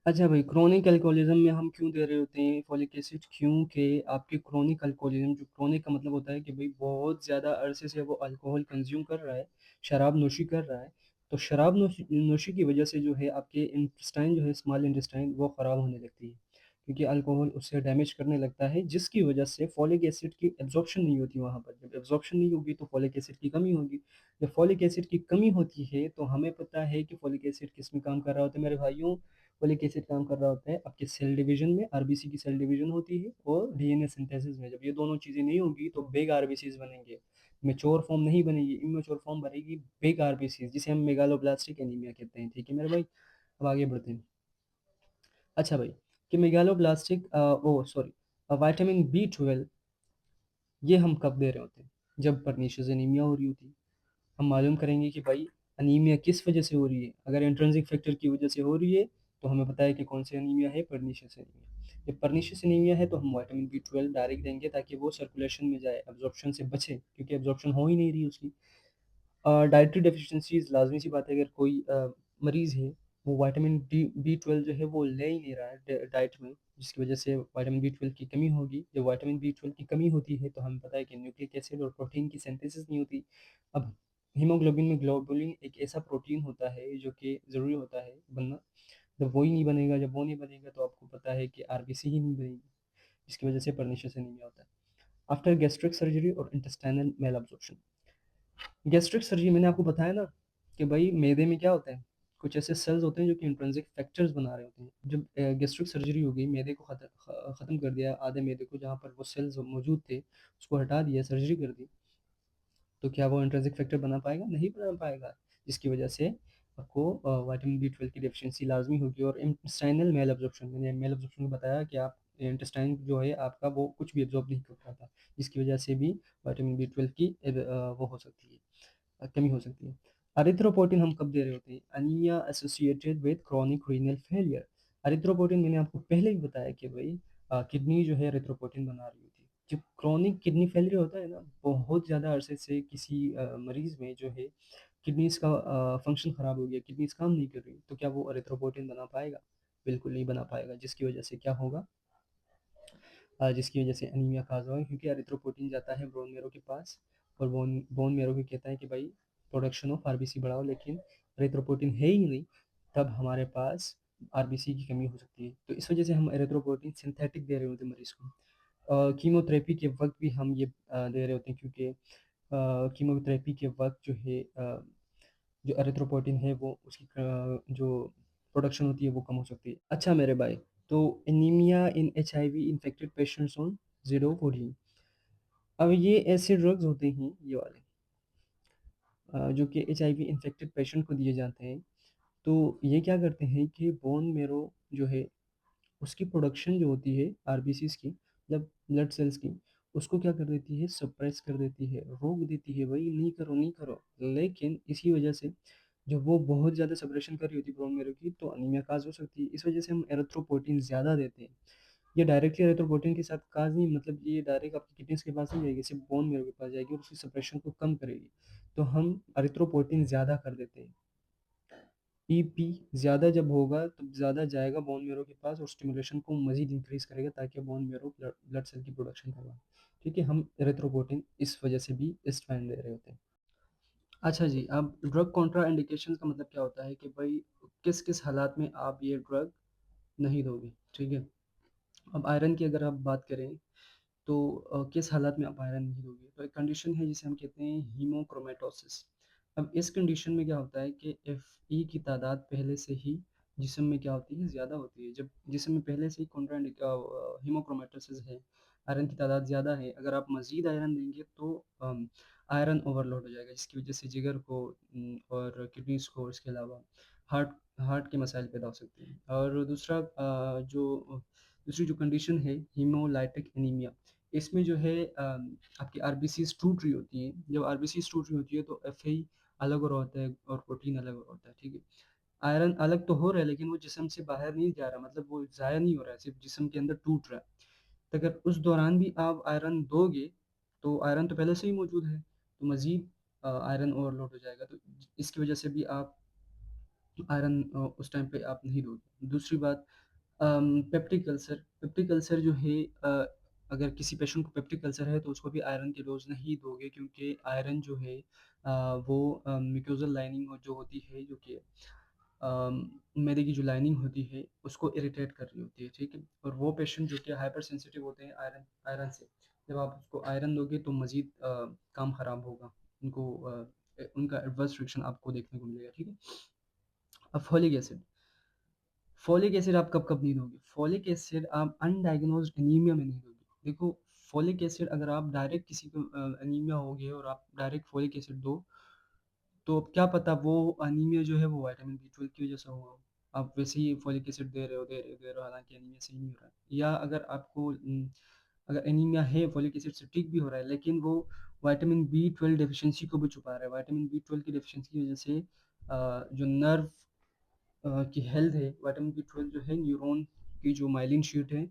अच्छा भाई, क्रोनिक अल्कोहलिज्म में हम क्यों दे रहे होते हैं फॉलिक एसिड? क्योंकि आपके क्रोनिक अल्कोहलिज्म, जो क्रोनिक का मतलब होता है कि भाई बहुत ज़्यादा अरसे से वो अल्कोहल कंज्यूम कर रहा है, शराब नोशी कर रहा है, तो शराब नोशी नोशी की वजह से जो है आपके इंटेस्टाइन जो है, स्मॉल इंटेस्टाइन, वो ख़राब होने लगती है, क्योंकि अल्कोहल उससे डैमेज करने लगता है, जिसकी वजह से फॉलिक एसिड की एब्जॉर्प्शन नहीं होती वहाँ पर। जब एब्जॉर्प्शन नहीं होगी तो फॉलिक एसिड की कमी होगी। जब फॉलिक एसिड की कमी होती है तो हमें पता है कि फॉलिक एसिड किस में काम कर रहा होता है मेरे भाइयों? फोलिक एसिड काम कर रहा होता है आपके सेल डिवीजन में, आरबीसी की सेल डिवीजन होती है, और डीएनए सिंथेसिस में। जब ये दोनों चीजें नहीं होंगी तो बिग आरबीसीज बनेंगे, मेच्योर फॉर्म नहीं बनेगी, इमेच्योर फॉर्म बनेगी बिग आरबीसीज, जिसे हम मेगालोब्लास्टिक एनीमिया कहते हैं, ठीक है मेरे भाई। अब आगे बढ़ते हैं। अच्छा भाई, कि मेगालोब्लास्टिक ओ सॉरी विटामिन बी 12 ये हम कब दे रहे होते हैं? जब परनीशियस एनीमिया हो रही होती है। हम मालूम करेंगे कि भाई अनीमिया किस वजह से हो रही है। अगर इंट्रिंसिक फैक्टर की वजह से हो रही है तो हमें पता है कि कौन सी अनीमिया है, पर्निशियस एनीमिया। जब पर्निशियस एनीमिया है तो हम विटामिन बी 12 डायरेक्ट देंगे ताकि वो सर्कुलेशन में जाए, एब्जॉर्प्शन से बचे, क्योंकि एब्जॉर्प्शन हो ही नहीं रही उसकी। डाइटरी डेफिशिएंसीज लाजमी सी बात है, अगर कोई मरीज़ है वो विटामिन बी 12 जो है वो ले ही नहीं रहा है डाइट में, जिसकी वजह से विटामिन बी 12 की कमी होगी। जब विटामिन बी 12 की कमी होती है तो हमें पता है कि न्यूक्लिक एसिड और प्रोटीन की सिंथेसिस नहीं होती। अब हीमोग्लोबिन में ग्लोबुलिन एक ऐसा प्रोटीन होता है जो कि ज़रूरी होता है बनना, जब वो ही नहीं बनेगा, जब वो नहीं बनेगा तो आपको पता है कि आरबीसी ही नहीं बनेगी, जिसकी वजह से पर्निशियस एनीमिया होता है। आफ्टर गैस्ट्रिक सर्जरी और intestinal malabsorption. Gastric surgery मैंने आपको बताया ना कि भाई मैदे में क्या होता है, कुछ ऐसे सेल्स होते हैं जो कि इंट्रिंसिक फैक्टर्स बना रहे होते हैं। जब गैस्ट्रिक सर्जरी हो गई, मैदे को ख़त्म कर दिया, आधे मैदे को जहाँ पर वो सेल्स मौजूद थे उसको हटा दिया, सर्जरी कर दी, तो क्या वो इंट्रिंसिक फैक्टर बना पाएगा? नहीं बना पाएगा, जिसकी वजह से आपको विटामिन बी 12 की डेफिशिएंसी लाजमी होगी। और इंटेस्टाइनल मेल अब्जॉर्प्शन, मैंने मेल अब्जॉर्प्शन में बताया कि आप इंटेस्टाइन जो है आपका वो कुछ भी एब्जॉर्ब नहीं कर पाता, जिसकी वजह से भी विटामिन बी 12 की वो हो सकती है, कमी हो सकती है। एरिथ्रोपोइटिन हम कब दे रहे होते हैं? Anaemia associated with chronic renal failure. Erythropoietin मैंने आपको पहले ही बताया कि भाई किडनी जो है एरिथ्रोपोइटिन बना रही होती है। जब क्रॉनिक किडनी फेलियर होता है ना, बहुत ज़्यादा अरसे से किसी मरीज़ में जो है किडनीज का फंक्शन ख़राब हो गया, किडनीज काम नहीं कर रही, तो क्या वो एरिथ्रोपोइटिन बना पाएगा? बिल्कुल नहीं बना पाएगा, जिसकी वजह से क्या होगा, जिसकी वजह से अनीमिया काज होगा, क्योंकि एरिथ्रोपोइटिन जाता है बोन मेरो के पास, और बोन बोन मेरो भी कहता है कि भाई प्रोडक्शन ऑफ आरबीसी बढ़ाओ, लेकिन एरिथ्रोपोइटिन है ही नहीं, तब हमारे पास आरबीसी की कमी हो सकती है। तो इस वजह से हम एरिथ्रोपोइटिन सिंथेटिक दे रहे होते हैं मरीज़ को। कीमोथेरेपी के वक्त भी हम ये दे रहे होते हैं, क्योंकि कीमोथेरेपी के वक्त जो है जो एरिथ्रोपोइटिन है वो उसकी जो प्रोडक्शन होती है वो कम हो सकती है। अच्छा मेरे भाई, तो anaemia in HIV infected patients on 0-14। अब ये ऐसे ड्रग्स होते हैं ये वाले, जो कि HIV इन्फेक्टेड पेशेंट को दिए जाते हैं। तो ये क्या करते हैं कि बोन मेरो जो है उसकी प्रोडक्शन जो होती है आरबीसीज की, मतलब ब्लड सेल्स की, उसको क्या कर देती है, सप्रेस कर देती है, रोक देती है, भाई नहीं करो नहीं करो। लेकिन इसी वजह से जब वो बहुत ज़्यादा सप्रेशन कर रही होती है बोन मेरो की, तो अनीमिया काज हो सकती है। इस वजह से हम एरिथ्रोपोइटिन ज़्यादा देते हैं। ये डायरेक्टली एरिथ्रोपोइटिन के साथ काज नहीं, मतलब ये डायरेक्ट आपकी किडनीज के पास नहीं जाएगी, सिर्फ बोन मेरो के पास जाएगी और उसकी सप्रेशन को कम करेगी। तो हम एरिथ्रोपोइटिन ज़्यादा कर देते हैं। ईपी ज़्यादा जब होगा तब ज़्यादा जाएगा बोन मेरो के पास और स्टिमुलेशन को मज़ीद इंक्रीज़ करेगा, ताकि बोन मेरो ब्लड सेल की प्रोडक्शन करवाए। ठीक है, हम एरिथ्रोपोइटिन इस वजह से भी इस टाइम दे रहे होते हैं। अच्छा जी, अब ड्रग कॉन्ट्रा इंडिकेशन का मतलब क्या होता है कि भाई किस किस हालात में आप ये ड्रग नहीं दोगे। ठीक है, अब आयरन की अगर आप बात करें तो किस हालात में आप आयरन नहीं दोगे, तो एक कंडीशन है जिसे हम कहते हैं हीमोक्रोमेटोसिस। अब इस कंडीशन में क्या होता है कि एफ ई की तादाद पहले से ही जिस्म में क्या होती है, ज़्यादा होती है। जब जिस्म में पहले से ही हीमोक्रोमेटोसिस है, आयरन की तादाद ज़्यादा है, अगर आप मज़ीद आयरन देंगे तो आयरन ओवरलोड हो जाएगा, जिसकी वजह से जिगर को और किडनीज को, इसके अलावा हार्ट हार्ट के मसाइल पैदा हो सकते हैं। और दूसरी जो कंडीशन है हीमोलाइटिक एनीमिया, इसमें जो है आपकी आरबीसीज टूट रही होती है। जब आरबीसीज टूट रही होती है तो एफए अलग हो रहा होता है और प्रोटीन अलग हो रहा होता है। ठीक है, आयरन अलग तो हो रहा है लेकिन वो जिस्म से बाहर नहीं जा रहा, मतलब वो ज़ाया नहीं हो रहा है, सिर्फ जिस्म के अंदर टूट रहा है। तो अगर उस दौरान भी आप आयरन दोगे तो आयरन तो पहले से ही मौजूद है, तो मज़ीद आयरन ओवरलोड हो जाएगा। तो इसकी वजह से भी आप आयरन उस टाइम पे आप नहीं दोगे। दूसरी बात, पेप्टिक अल्सर। पेप्टिक अल्सर जो है, अगर किसी पेशेंट को पेप्टिक अल्सर है तो उसको भी आयरन की डोज नहीं दोगे, क्योंकि आयरन जो है वो म्यूकोजल लाइनिंग जो होती है, जो कि मैदे की जो लाइनिंग होती है उसको इरिटेट कर रही होती है। ठीक है, और वो पेशेंट जो कि हाइपर सेंसिटिव होते हैं आयरन आयरन से, जब आप उसको आयरन दोगे तो मज़ीद काम ख़राब होगा, उनको उनका एडवर्स रिएक्शन आपको देखने को मिलेगा। ठीक है, अब फोलिक एसिड। फोलिक एसिड आप कब कब नहीं दोगे, फोलिक एसिड आप अनडायग्नोज्ड एनीमिया में नहीं दोगे। देखो, फोलिक एसिड अगर आप डायरेक्ट किसी को एनीमिया हो गया और आप डायरेक्ट फोलिक एसिड दो, तो अब क्या पता वो अनीमिया जो है वो विटामिन बी 12 की वजह से हुआ हो। आप वैसे ही फोलिक एसिड दे रहे हो, हालांकि अनीमिया सही नहीं हो रहा है। या अगर आपको अगर एनीमिया है, फोलिक एसिड से ठीक भी हो रहा है, लेकिन वो विटामिन बी 12 डेफिशिएंसी को भी छुपा रहा है। विटामिन बी 12 की डेफिशिएंसी की वजह से जो नर्व की हेल्थ है, विटामिन बी 12 जो है न्यूरॉन की जो माइलिन शीट है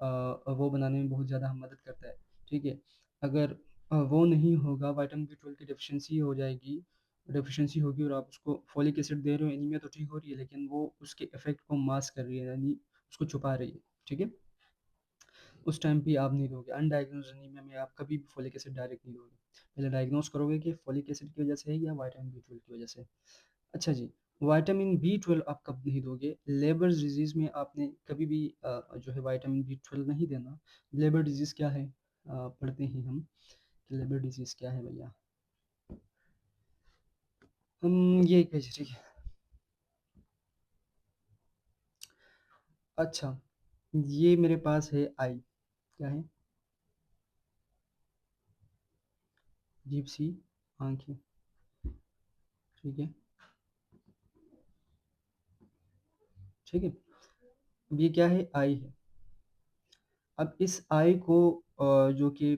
वो बनाने में बहुत ज़्यादा मदद करता है। ठीक है, अगर वो नहीं होगा, विटामिन बी 12 की डेफिशिएंसी होगी और आप उसको फोलिक एसिड दे रहे हो, एनीमिया तो ठीक हो रही है लेकिन वो उसके इफेक्ट को मास्क कर रही है, यानी उसको छुपा रही है। ठीक है, उस टाइम पे आप नहीं दोगे। अनडायग्नोज एनीमिया में आप कभी भी फोलिक एसिड डायरेक्ट नहीं दोगे, पहले डायग्नोज करोगे कि फोलिक एसिड की वजह से है या विटामिन बी 12 की वजह से। अच्छा जी, विटामिन बी 12 आप कब नहीं दोगे, लेबर डिजीज़ में आपने कभी भी जो है विटामिन बी 12 नहीं देना। लेबर डिजीज़ क्या है, पढ़ते हैं हम कि लेबर डिजीज़ क्या है भैया। ये एक पेज, ठीक है। अच्छा, ये मेरे पास है आई, क्या है, जीप सी, आंखें। ठीक है, ठीक है, अब ये क्या है, आई है। अब इस आई को जो कि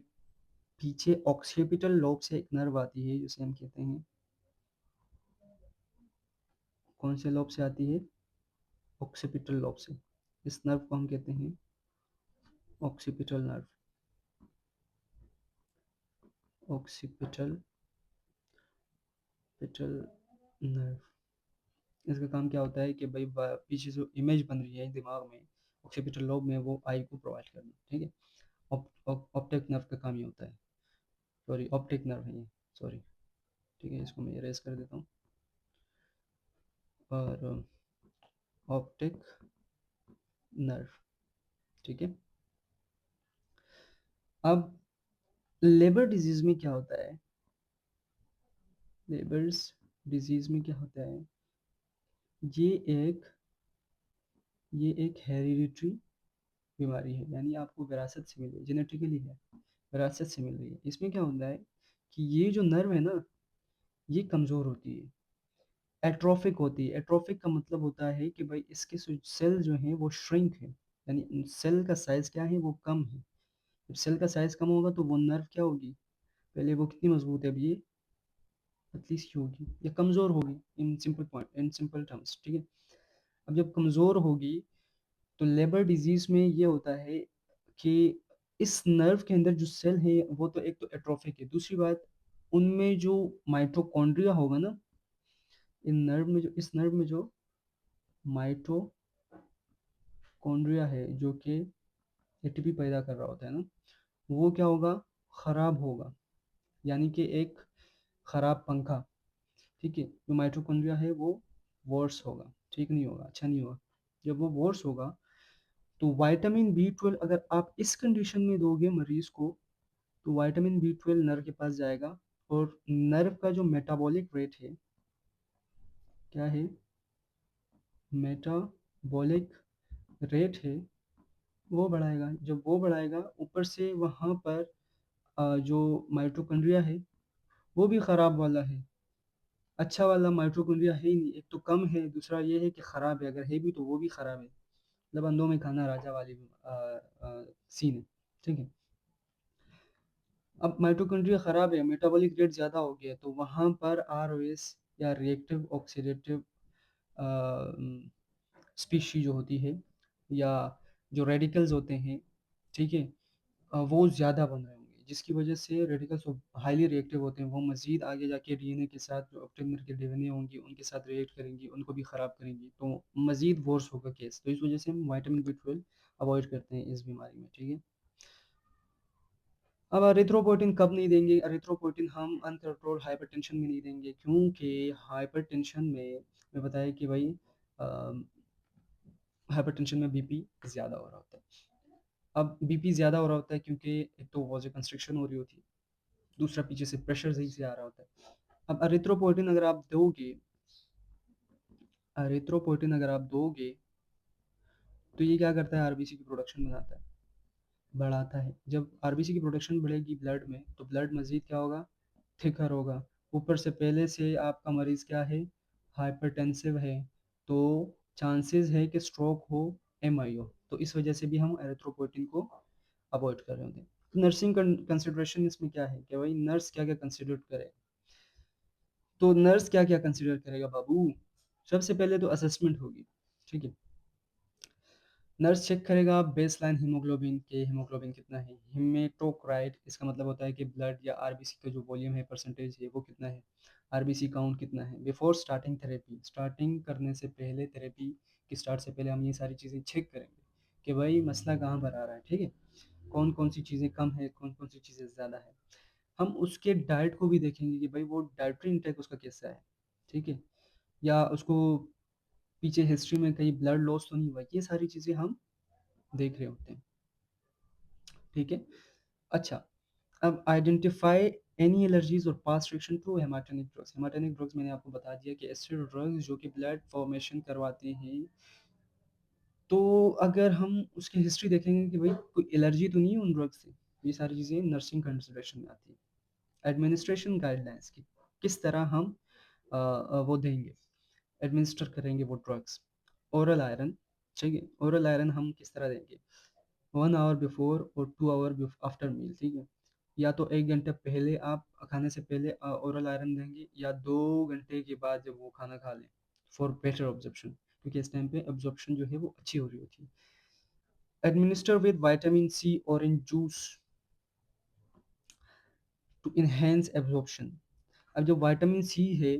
पीछे ऑक्सीपिटल लोब से एक नर्व आती है, जिसे हम कहते हैं, कौन से लोब से आती है, ऑक्सीपिटल लोब से। इस नर्व को हम कहते हैं ऑक्सीपिटल नर्व, ऑक्सीपिटल पिटल नर्व। इसका काम क्या होता है कि भाई पीछे जो इमेज बन रही है दिमाग में, ऑक्सीपिटल लोब में, वो आई को प्रोवाइड करना। ठीक है, ऑप्टिक नर्व का काम ये होता है। सॉरी, ऑप्टिक नर्व है ये, सॉरी। ठीक है, इसको मैं इरेज कर देता हूँ। और ऑप्टिक नर्व, ठीक है। अब लेबर डिजीज में क्या होता है, लेबर्स डिजीज में क्या होता है, ये एक ये एक हेरिडिटरी बीमारी है, यानी आपको विरासत से मिली है, जेनेटिकली है, विरासत से मिल रही है। इसमें क्या होता है कि ये जो नर्व है ना, ये कमज़ोर होती है, एट्रोफिक होती है। एट्रोफिक का मतलब होता है कि भाई इसके सेल जो हैं वो श्रिंक है, यानी सेल का साइज क्या है, वो कम है। जब सेल का साइज कम होगा तो वो नर्व क्या होगी, पहले वो कितनी मजबूत है, अब ये पतली सी होगी या कमज़ोर होगी, in simple point, in simple terms, ठीक है। अब जब कमज़ोर होगी तो लेबर डिजीज़ में ये होता है कि इस नर्व के अंदर जो सेल है वो तो एक तो एट्रोफिक है, दूसरी बात उनमें जो माइटोकॉन्ड्रिया होगा ना, इस नर्व में जो माइटोकॉन्ड्रिया है जो कि एटीपी पैदा कर रहा होता है ना, वो क्या होगा, खराब होगा, यानी कि एक खराब पंखा, ठीक है। जो माइटोकॉन्ड्रिया है वो वर्स होगा, ठीक नहीं होगा, अच्छा नहीं होगा। जब वो वर्स होगा तो विटामिन बी 12 अगर आप इस कंडीशन में दोगे मरीज को, तो विटामिन बी 12 नर्व के पास जाएगा और नर्व का जो मेटाबॉलिक रेट है, क्या है, मेटाबॉलिक रेट है, वो बढ़ाएगा। जब वो बढ़ाएगा ऊपर से वहाँ पर जो माइटोकॉन्ड्रिया है वो भी खराब वाला है, अच्छा वाला माइटोकॉन्ड्रिया है ही नहीं, एक तो कम है, दूसरा ये है कि खराब है, अगर है भी तो वो भी खराब है, मतलब अंधों में खाना राजा वाली सीन है, ठीक है। अब माइटोकॉन्ड्रिया खराब है, मेटाबॉलिक रेट ज़्यादा हो गया, तो वहाँ पर आरओएस या रिएक्टिव ऑक्सीडेटिव स्पीशी जो होती है, या जो रेडिकल्स होते हैं, ठीक है, वो ज़्यादा बन रहे होंगे, जिसकी वजह से रेडिकल्स हाईली रिएक्टिव होते हैं, वो मज़ीद आगे जाके डीएनए के साथ, जो ऑप्टेमर के डीएनए होंगी उनके साथ रिएक्ट करेंगी, उनको भी ख़राब करेंगी, तो मज़ीद वर्स होगा केस। तो इस वजह से हम विटामिन बी 12 अवॉइड करते हैं इस बीमारी में, ठीक है। अब एरिथ्रोपोइटिन कब नहीं देंगे, एरिथ्रोपोइटिन हम अनकंट्रोल्ड हाइपरटेंशन में नहीं देंगे, क्योंकि हाइपरटेंशन में मैं बताया कि भाई हाइपरटेंशन में बीपी ज़्यादा हो रहा होता है। अब बीपी ज़्यादा हो रहा होता है क्योंकि एक तो वॉज़ कंस्ट्रिक्शन हो रही होती है, दूसरा पीछे से प्रेशर सही से आ रहा होता है। अब एरिथ्रोपोइटिन अगर आप दोगे तो ये क्या करता है, आरबीसी की प्रोडक्शन बनाता है, बढ़ाता है। जब आरबीसी की प्रोडक्शन बढ़ेगी ब्लड में तो ब्लड मजीद क्या होगा, थिकर होगा। ऊपर से पहले से आपका मरीज क्या है, हाइपरटेंसिव है, तो चांसेस है कि स्ट्रोक हो, एमआई हो, तो इस वजह से भी हम एरिथ्रोपोइटिन को अवॉइड कर रहे होते हैं। नर्सिंग कंसिडरेशन इसमें क्या है कि भाई नर्स क्या क्या कंसिडर करे, तो नर्स क्या क्या कंसिडर करेगा बाबू, सबसे पहले तो असेसमेंट होगी, ठीक है। नर्स चेक करेगा बेसलाइन हीमोग्लोबिन के, हीमोग्लोबिन कितना है, हेमेटोक्राइट, इसका मतलब होता है कि ब्लड या आरबीसी का जो वॉल्यूम है, परसेंटेज है, वो कितना है, आरबीसी काउंट कितना है। बिफोर स्टार्टिंग थेरेपी, स्टार्टिंग करने से पहले, थेरेपी की स्टार्ट से पहले हम ये सारी चीज़ें चेक करेंगे कि भाई मसला कहाँ पर आ रहा है, ठीक है, कौन कौन सी चीज़ें कम है, कौन कौन सी चीज़ें ज़्यादा है। हम उसके डाइट को भी देखेंगे कि भाई वो डाइटरी इंटेक उसका कैसा है, ठीक है, या उसको पीछे हिस्ट्री में कहीं ब्लड लॉस तो नहीं हुआ, ये सारी चीज़ें हम देख रहे होते हैं, ठीक है। अच्छा, अब आइडेंटिफाई एनी एलर्जीज और past reaction to haematinic drugs. Haematinic drugs मैंने आपको बता दिया कि ऐसे ड्रग्स जो कि ब्लड फॉर्मेशन करवाते हैं, तो अगर हम उसकी हिस्ट्री देखेंगे कि भाई कोई एलर्जी तो नहीं है उन ड्रग्स से, ये सारी चीज़ें नर्सिंग कंसिडरेशन में आती है। एडमिनिस्ट्रेशन गाइडलाइंस की, किस तरह हम वो देंगे, एडमिनिस्टर करेंगे वो ड्रग्स। ओरल आयरन, ठीक है, ओरल आयरन हम किस तरह देंगे, 1 आवर बिफोर और 2 आवर आफ्टर मील, ठीक है। या तो 1 घंटे पहले आप खाने से पहले ओरल आयरन देंगे, या 2 घंटे के बाद जब वो खाना खा लें, फॉर बेटर ऑब्जर्प्शन, क्योंकि इस टाइम पे ऑब्जर्प्शन जो है वो अच्छी हो रही होती है। Administer with vitamin C orange juice to enhance absorption. अब जो विटामिन सी है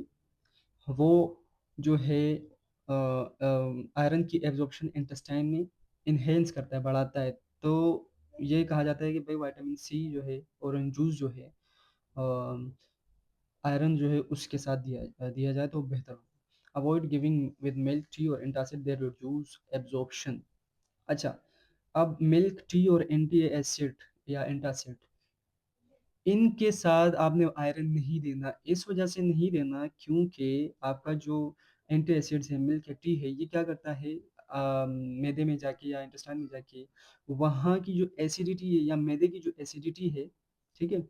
वो जो है आयरन की एब्जॉर्प्शन इंटेस्टाइन में इनहेंस करता है, बढ़ाता है। तो ये कहा जाता है कि भाई विटामिन सी जो है, ऑरेंज जूस जो है, आयरन जो है उसके साथ दिया दिया जाए तो बेहतर हो। Avoid giving with milk tea और एंटासिड, दे रिड्यूस एब्जॉर्प्शन। अच्छा, अब मिल्क टी और एंटी एसिड या एंटासिड, इनके साथ आपने आयरन नहीं देना, इस वजह से नहीं देना क्योंकि आपका जो एंटी एसिड्स है, मिल्क टी है, ये क्या करता है, मैदे में जाके या इंटेस्टाइन में जाके वहाँ की जो एसिडिटी है या मैदे की जो एसिडिटी है, ठीक है,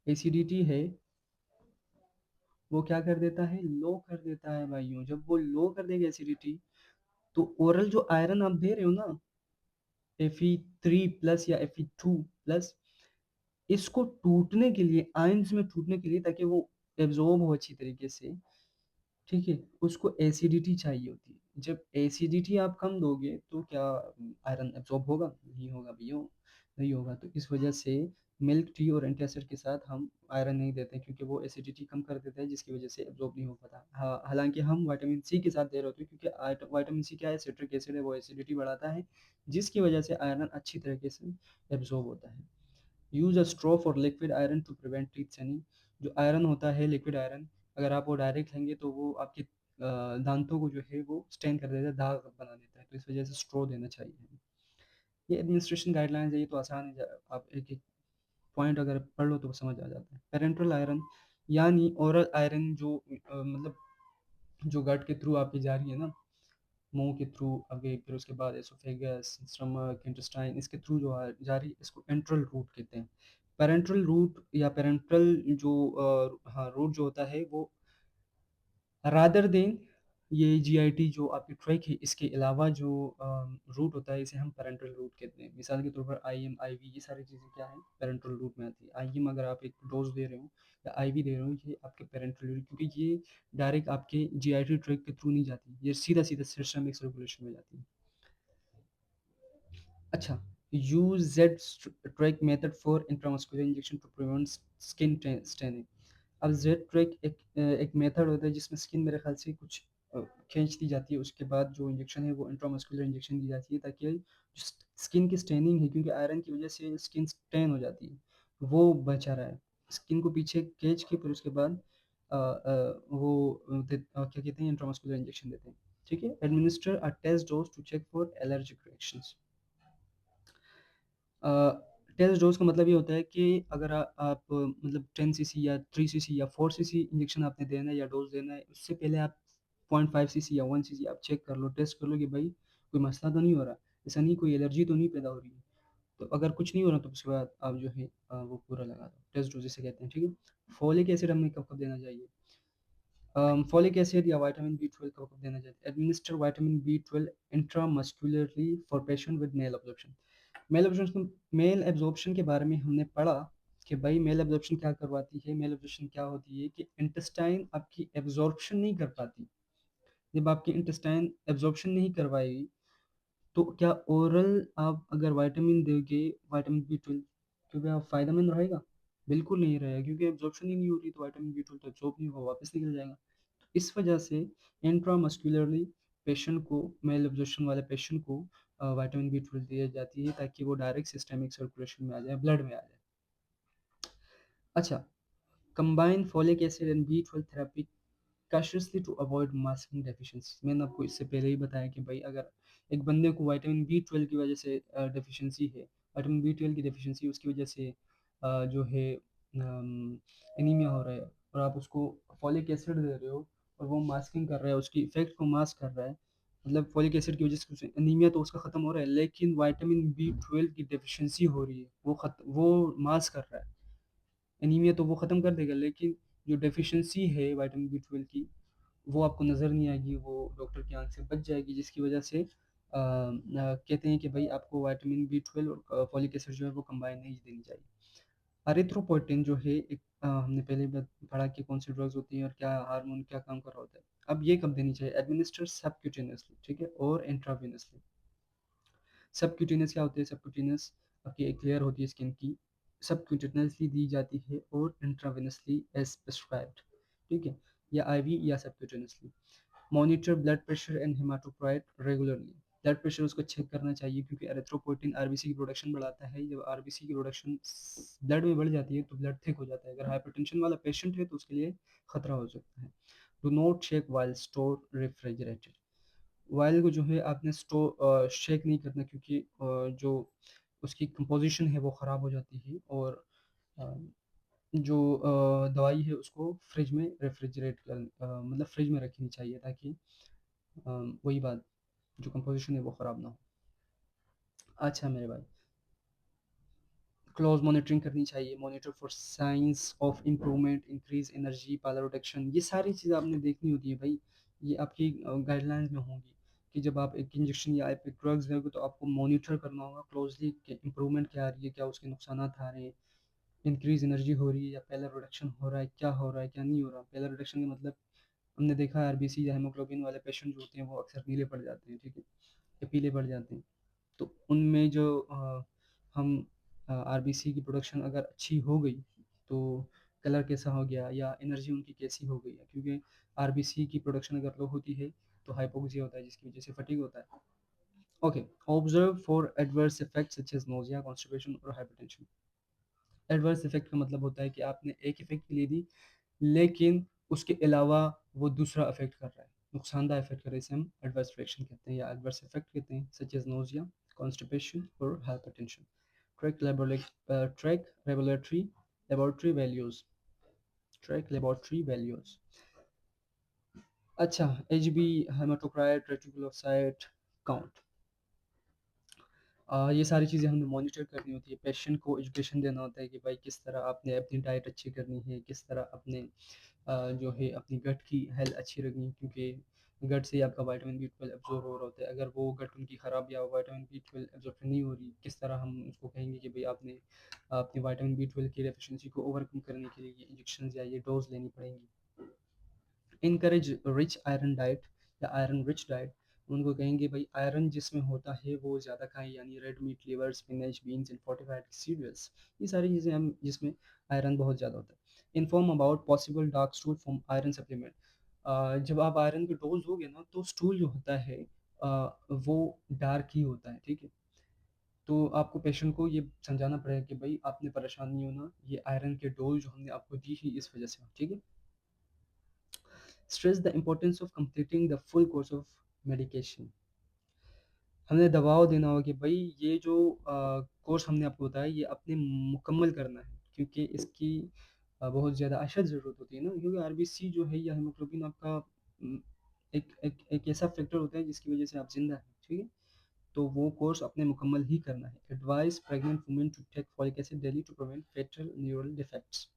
एसिडिटी है, वो क्या कर देता है, लो कर देता है भाइयों। जब वो लो कर देगा एसिडिटी, तो ओरल जो आयरन आप दे रहे हो ना, Fe3+ या Fe2+, इसको टूटने के लिए, आयंस में टूटने के लिए, ताकि वो एब्जॉर्ब हो अच्छी तरीके से, ठीक है, उसको एसिडिटी चाहिए होती है। जब एसिडिटी आप कम दोगे तो क्या आयरन एब्जॉर्ब होगा? नहीं होगा भैया, नहीं होगा। तो इस वजह से मिल्क टी और एंटासिड के साथ हम आयरन नहीं देते, क्योंकि वो एसिडिटी कम कर देता है, जिसकी वजह से एब्जॉर्ब नहीं हो पाता। हाँ, हालांकि हम विटामिन सी के साथ दे रहे होते हैं, क्योंकि विटामिन सी क्या है, सिट्रिक एसिड है, वो एसिडिटी बढ़ाता है, जिसकी वजह से आयरन अच्छी तरीके से एब्जॉर्ब होता है। Use a straw for liquid iron to prevent teeth staining. जो आयरन होता है, लिक्विड आयरन, अगर आप वो डायरेक्ट लेंगे तो वो आपके दांतों को जो है वो स्टेन कर देता है, दाग बना देता है, तो इस वजह से स्ट्रॉ देना चाहिए। ये एडमिनिस्ट्रेशन गाइडलाइंस है, ये तो आसान है, आप एक एक पॉइंट अगर पढ़ लो तो वो समझ आ जाता है। पेरेंट्रल आयरन यानी ओरल आयरन, जो मतलब जो गट के थ्रू आपकी जा रही है ना, मुंह के थ्रू आगे, फिर उसके बाद एसोफेगस, स्टमक, इंटेस्टाइन, इसके थ्रू जो जा रही है, इसको एंट्रल रूट कहते हैं। पेरेंट्रल रूट या पेरेंट्रल जो हाँ रूट जो होता है वो, रादर देन ये जीआईटी जो आपकी ट्रैक है, इसके अलावा जो रूट होता है, इसे हम पेरेंट्रल रूट कहते हैं। मिसाल के तौर पर आईएम, आईवी, ये सारी चीज़ें क्या है, पेरेंट्रल रूट में आती है। आईएम अगर आप एक डोज दे रहे हो या आईवी दे रहे हो, ये आपके पेरेंट्रल रूट, क्योंकि ये डायरेक्ट आपके जीआईटी ट्रैक के थ्रू नहीं जाती, ये सीधा सीधा सिस्टमिक सर्कुलेशन में जाती है। अच्छा, use Z track method for intramuscular injection to prevent skin staining. अब जेड ट्रैक एक मेथड होता है जिसमें स्किन मेरे ख्याल से कुछ खींच दी जाती है, उसके बाद जो इंजेक्शन है वो इंट्रामस्कुलर इंजेक्शन दी जाती है, ताकि स्किन की स्टेनिंग है, क्योंकि आयरन की वजह से स्किन स्टेन हो जाती है, वो बचा रहा है। स्किन को पीछे खींच के फिर उसके बाद वो क्या कहते हैं, इंट्रामस्कुलर इंजेक्शन देते हैं। ठीक है, administer a test dose to check for allergic reactions. Test dose का मतलब ये होता है कि अगर आप मतलब 10 cc या 3 cc या 4 cc इंजेक्शन आपने देना है या डोज देना है, उससे पहले आप 0.5 cc या 1 cc आप चेक कर लो, टेस्ट कर लो कि भाई कोई मसला तो नहीं हो रहा, ऐसा नहीं कोई एलर्जी तो नहीं पैदा हो रही है। तो अगर कुछ नहीं हो रहा तो उसके बाद आप जो है वो पूरा लगा दो, टेस्ट डोज जिसे कहते हैं। ठीक है, फोलिक एसिड हमें कब कब देना चाहिए? फोलिक एसिड या विटामिन B12 कब कब देना चाहिए? Administer vitamin B12 intramuscularly for patient with malabsorption. Malabsorption के बारे में हमने पढ़ा कि भाई मेल एब्जॉर्प्शन क्या करवाती है। मेल एब्जॉर्प्शन क्या होती है कि इंटेस्टाइन आपकी एब्जॉर्प्शन नहीं कर पाती। जब आपकी इंटेस्टाइन एब्जॉर्प्शन नहीं करवाएगी, तो क्या ओरल आप अगर विटामिन दोगे, विटामिन B12, तो क्या फायदेमंद रहेगा? बिल्कुल नहीं रहेगा, क्योंकि एब्जॉर्प्शन ही नहीं हो रही, तो विटामिन B12 तो एब्जॉर्ब नहीं होगा, वापस निकल जाएगा। इस वजह से इंट्रामस्कुलरली पेशेंट को, मेल एब्जॉर्प्शन वाले पेशेंट को विटामिन B12 दी जाती है, ताकि वो डायरेक्ट सिस्टमिक सर्कुलेशन में आ जाए, ब्लड में आ जाए। अच्छा, combine folic acid and B12 therapy cautiously to avoid masking deficiency। मैंने आपको इससे पहले ही बताया कि भाई अगर एक बंदे को विटामिन B12 की वजह से डेफिशिएंसी है, विटामिन B12 की डेफिशिएंसी, उसकी वजह से जो है एनीमिया हो रहा है, और आप उसको फॉलिक एसिड दे रहे हो और वो मास्किंग कर रहा है, उसकी इफेक्ट को मास्क कर रहा है, मतलब फॉलिक एसिड की वजह से एनीमिया तो उसका ख़त्म हो रहा है, लेकिन विटामिन B12 की डेफिशिएंसी हो रही है, वो मास्क कर रहा है। एनीमिया तो वो ख़त्म कर देगा, लेकिन जो डेफिशिएंसी है विटामिन B12 की, वो आपको नज़र नहीं आएगी, वो डॉक्टर की आंख से बच जाएगी, जिसकी वजह से कहते हैं कि भाई आपको विटामिन B12 और फॉलिक एसिड जो है वो कंबाइन नहीं देनी चाहिए। एरिथ्रोपोइटिन जो है एक हमने पहले पढ़ा कि कौन सी ड्रग्स होती हैं और क्या हार्मोन क्या काम कर रहा होता है। अब ये कब देनी चाहिए? एडमिनिस्टर सबक्यूटेनियसली, ठीक है, और इंट्रावेनसली। सबक्यूटेनियस क्या होते हैं? सबक्यूटेनियस आपकी एक लेयर होती है स्किन की, सबक्यूटेनियसली दी जाती है, और इंट्रावेनसली एज प्रिस्क्राइब्ड, ठीक है, या आईवी या subcutaneously. Monitor blood pressure and haematocrit regularly. Blood pressure उसको चेक करना चाहिए, क्योंकि एरिथ्रोपोइटिन आरबीसी की प्रोडक्शन बढ़ाता है। जब आरबीसी की प्रोडक्शन ब्लड में बढ़ जाती है तो ब्लड थिक हो जाता है। अगर हाइपरटेंशन वाला पेशेंट है तो उसके लिए खतरा हो सकता है। Do not shake while store refrigerated. While को जो है आपने स्टोर शेक नहीं करना, क्योंकि जो उसकी कंपोजिशन है वो ख़राब हो जाती है, और अ, जो दवाई है उसको फ्रिज में रेफ्रिजरेट कर मतलब फ्रिज में रखनी चाहिए, ताकि वही बात, जो कंपोजिशन है वो ख़राब ना हो। अच्छा मेरे भाई, क्लोज मॉनिटरिंग करनी चाहिए, monitor for science of improvement, increase energy, power protection, ये सारी चीज़ें आपने देखनी होती है भाई, ये आपकी गाइडलाइंस में होंगी। कि जब आप एक इंजेक्शन या आप एक ड्रग्स दोगे तो आपको मॉनिटर करना होगा क्लोजली कि इम्प्रूवमेंट क्या आ रही है, क्या उसके नुकसान आ रहे हैं, इंक्रीज एनर्जी हो रही है या पहले रिडक्शन हो रहा है, क्या हो रहा है क्या नहीं हो रहा। पहले रिडक्शन का मतलब हमने देखा है आरबीसी या हेमोग्लोबिन वाले पेशेंट जो होते हैं वो अक्सर नीले पड़ जाते हैं, ठीक है, या पीले पड़ जाते हैं। तो उनमें जो हम आरबीसी की प्रोडक्शन अगर अच्छी हो गई तो कलर कैसा हो गया या एनर्जी उनकी कैसी हो गई है, क्योंकि आरबीसी की प्रोडक्शन अगर लो होती है तो हाइपोक्सिया होता है जिसकी वजह से फटीग होता है। Okay, observe for adverse effects such as nausea, constipation और हाइपरटेंशन। एडवर्स इफेक्ट का मतलब होता है कि आपने एक इफेक्ट के लिए दी लेकिन उसके अलावा वो दूसरा इफेक्ट कर रहा है, नुकसानदायक इफेक्ट कर रहा है, इसे हम एडवर्स रिएक्शन कहते हैं या एडवर्स इफेक्ट कहते हैं, सच एज नोजिया, कॉन्स्टिपेशन और hypertension. Track laboratory values, track laboratory values. अच्छा, एच बी, हेमाटोक्राइट, रेटिकुलोसाइट काउंट, ये सारी चीज़ें हमें मॉनिटर करनी होती है। पेशेंट को एजुकेशन देना होता है कि भाई किस तरह आपने अपनी डाइट अच्छी करनी है, किस तरह अपने जो है अपनी गट की हेल्थ अच्छी रखनी है, क्योंकि गट से ही आपका विटामिन बी 12 एब्जॉर्ब हो रहा होता है। अगर वो गट उनकी ख़राब या विटामिन बी 12 एब्जॉर्प्शन नहीं हो रही, किस तरह हम उसको कहेंगे कि भाई आपने अपनी विटामिन बी 12 की डेफिशिएंसी को ओवरकम करने के लिए ये इंजेक्शन या ये डोज लेनी पड़ेंगी। इनकरेज रिच आयरन डाइट या आयरन रिच डाइट, उनको कहेंगे भाई आयरन जिसमें होता है वो ज़्यादा खाएं, यानी red meat, liver, spinach, beans and fortified cereals, ये सारी चीज़ें हम जिसमें आयरन बहुत ज़्यादा होता है। Inform about possible dark stool from iron supplement, जब आप आयरन की डोज दोगे ना तो स्टूल जो होता है वो डार्क ही होता है, ठीक है। तो आपको पेशेंट को ये समझाना पड़ेगा कि भाई आपने परेशान नहीं होना, ये आयरन के डोज जो हमने आपको दी है इस वजह से, ठीक है। Stress the importance of completing the full course of medication, हमने दबाव देना होगा कि भाई ये जो कोर्स हमने आपको बताया ये आपने मुकम्मल करना है, क्योंकि इसकी बहुत ज़्यादा अशद ज़रूरत होती है ना, क्योंकि आरबीसी जो है या हेमोग्लोबिन आपका एक ऐसा फैक्टर होता है जिसकी वजह से आप जिंदा हैं, ठीक है। तो वो कोर्स आपने मुकम्मल ही करना है। Advice pregnant women to take folic acid daily to prevent foetal neural defects,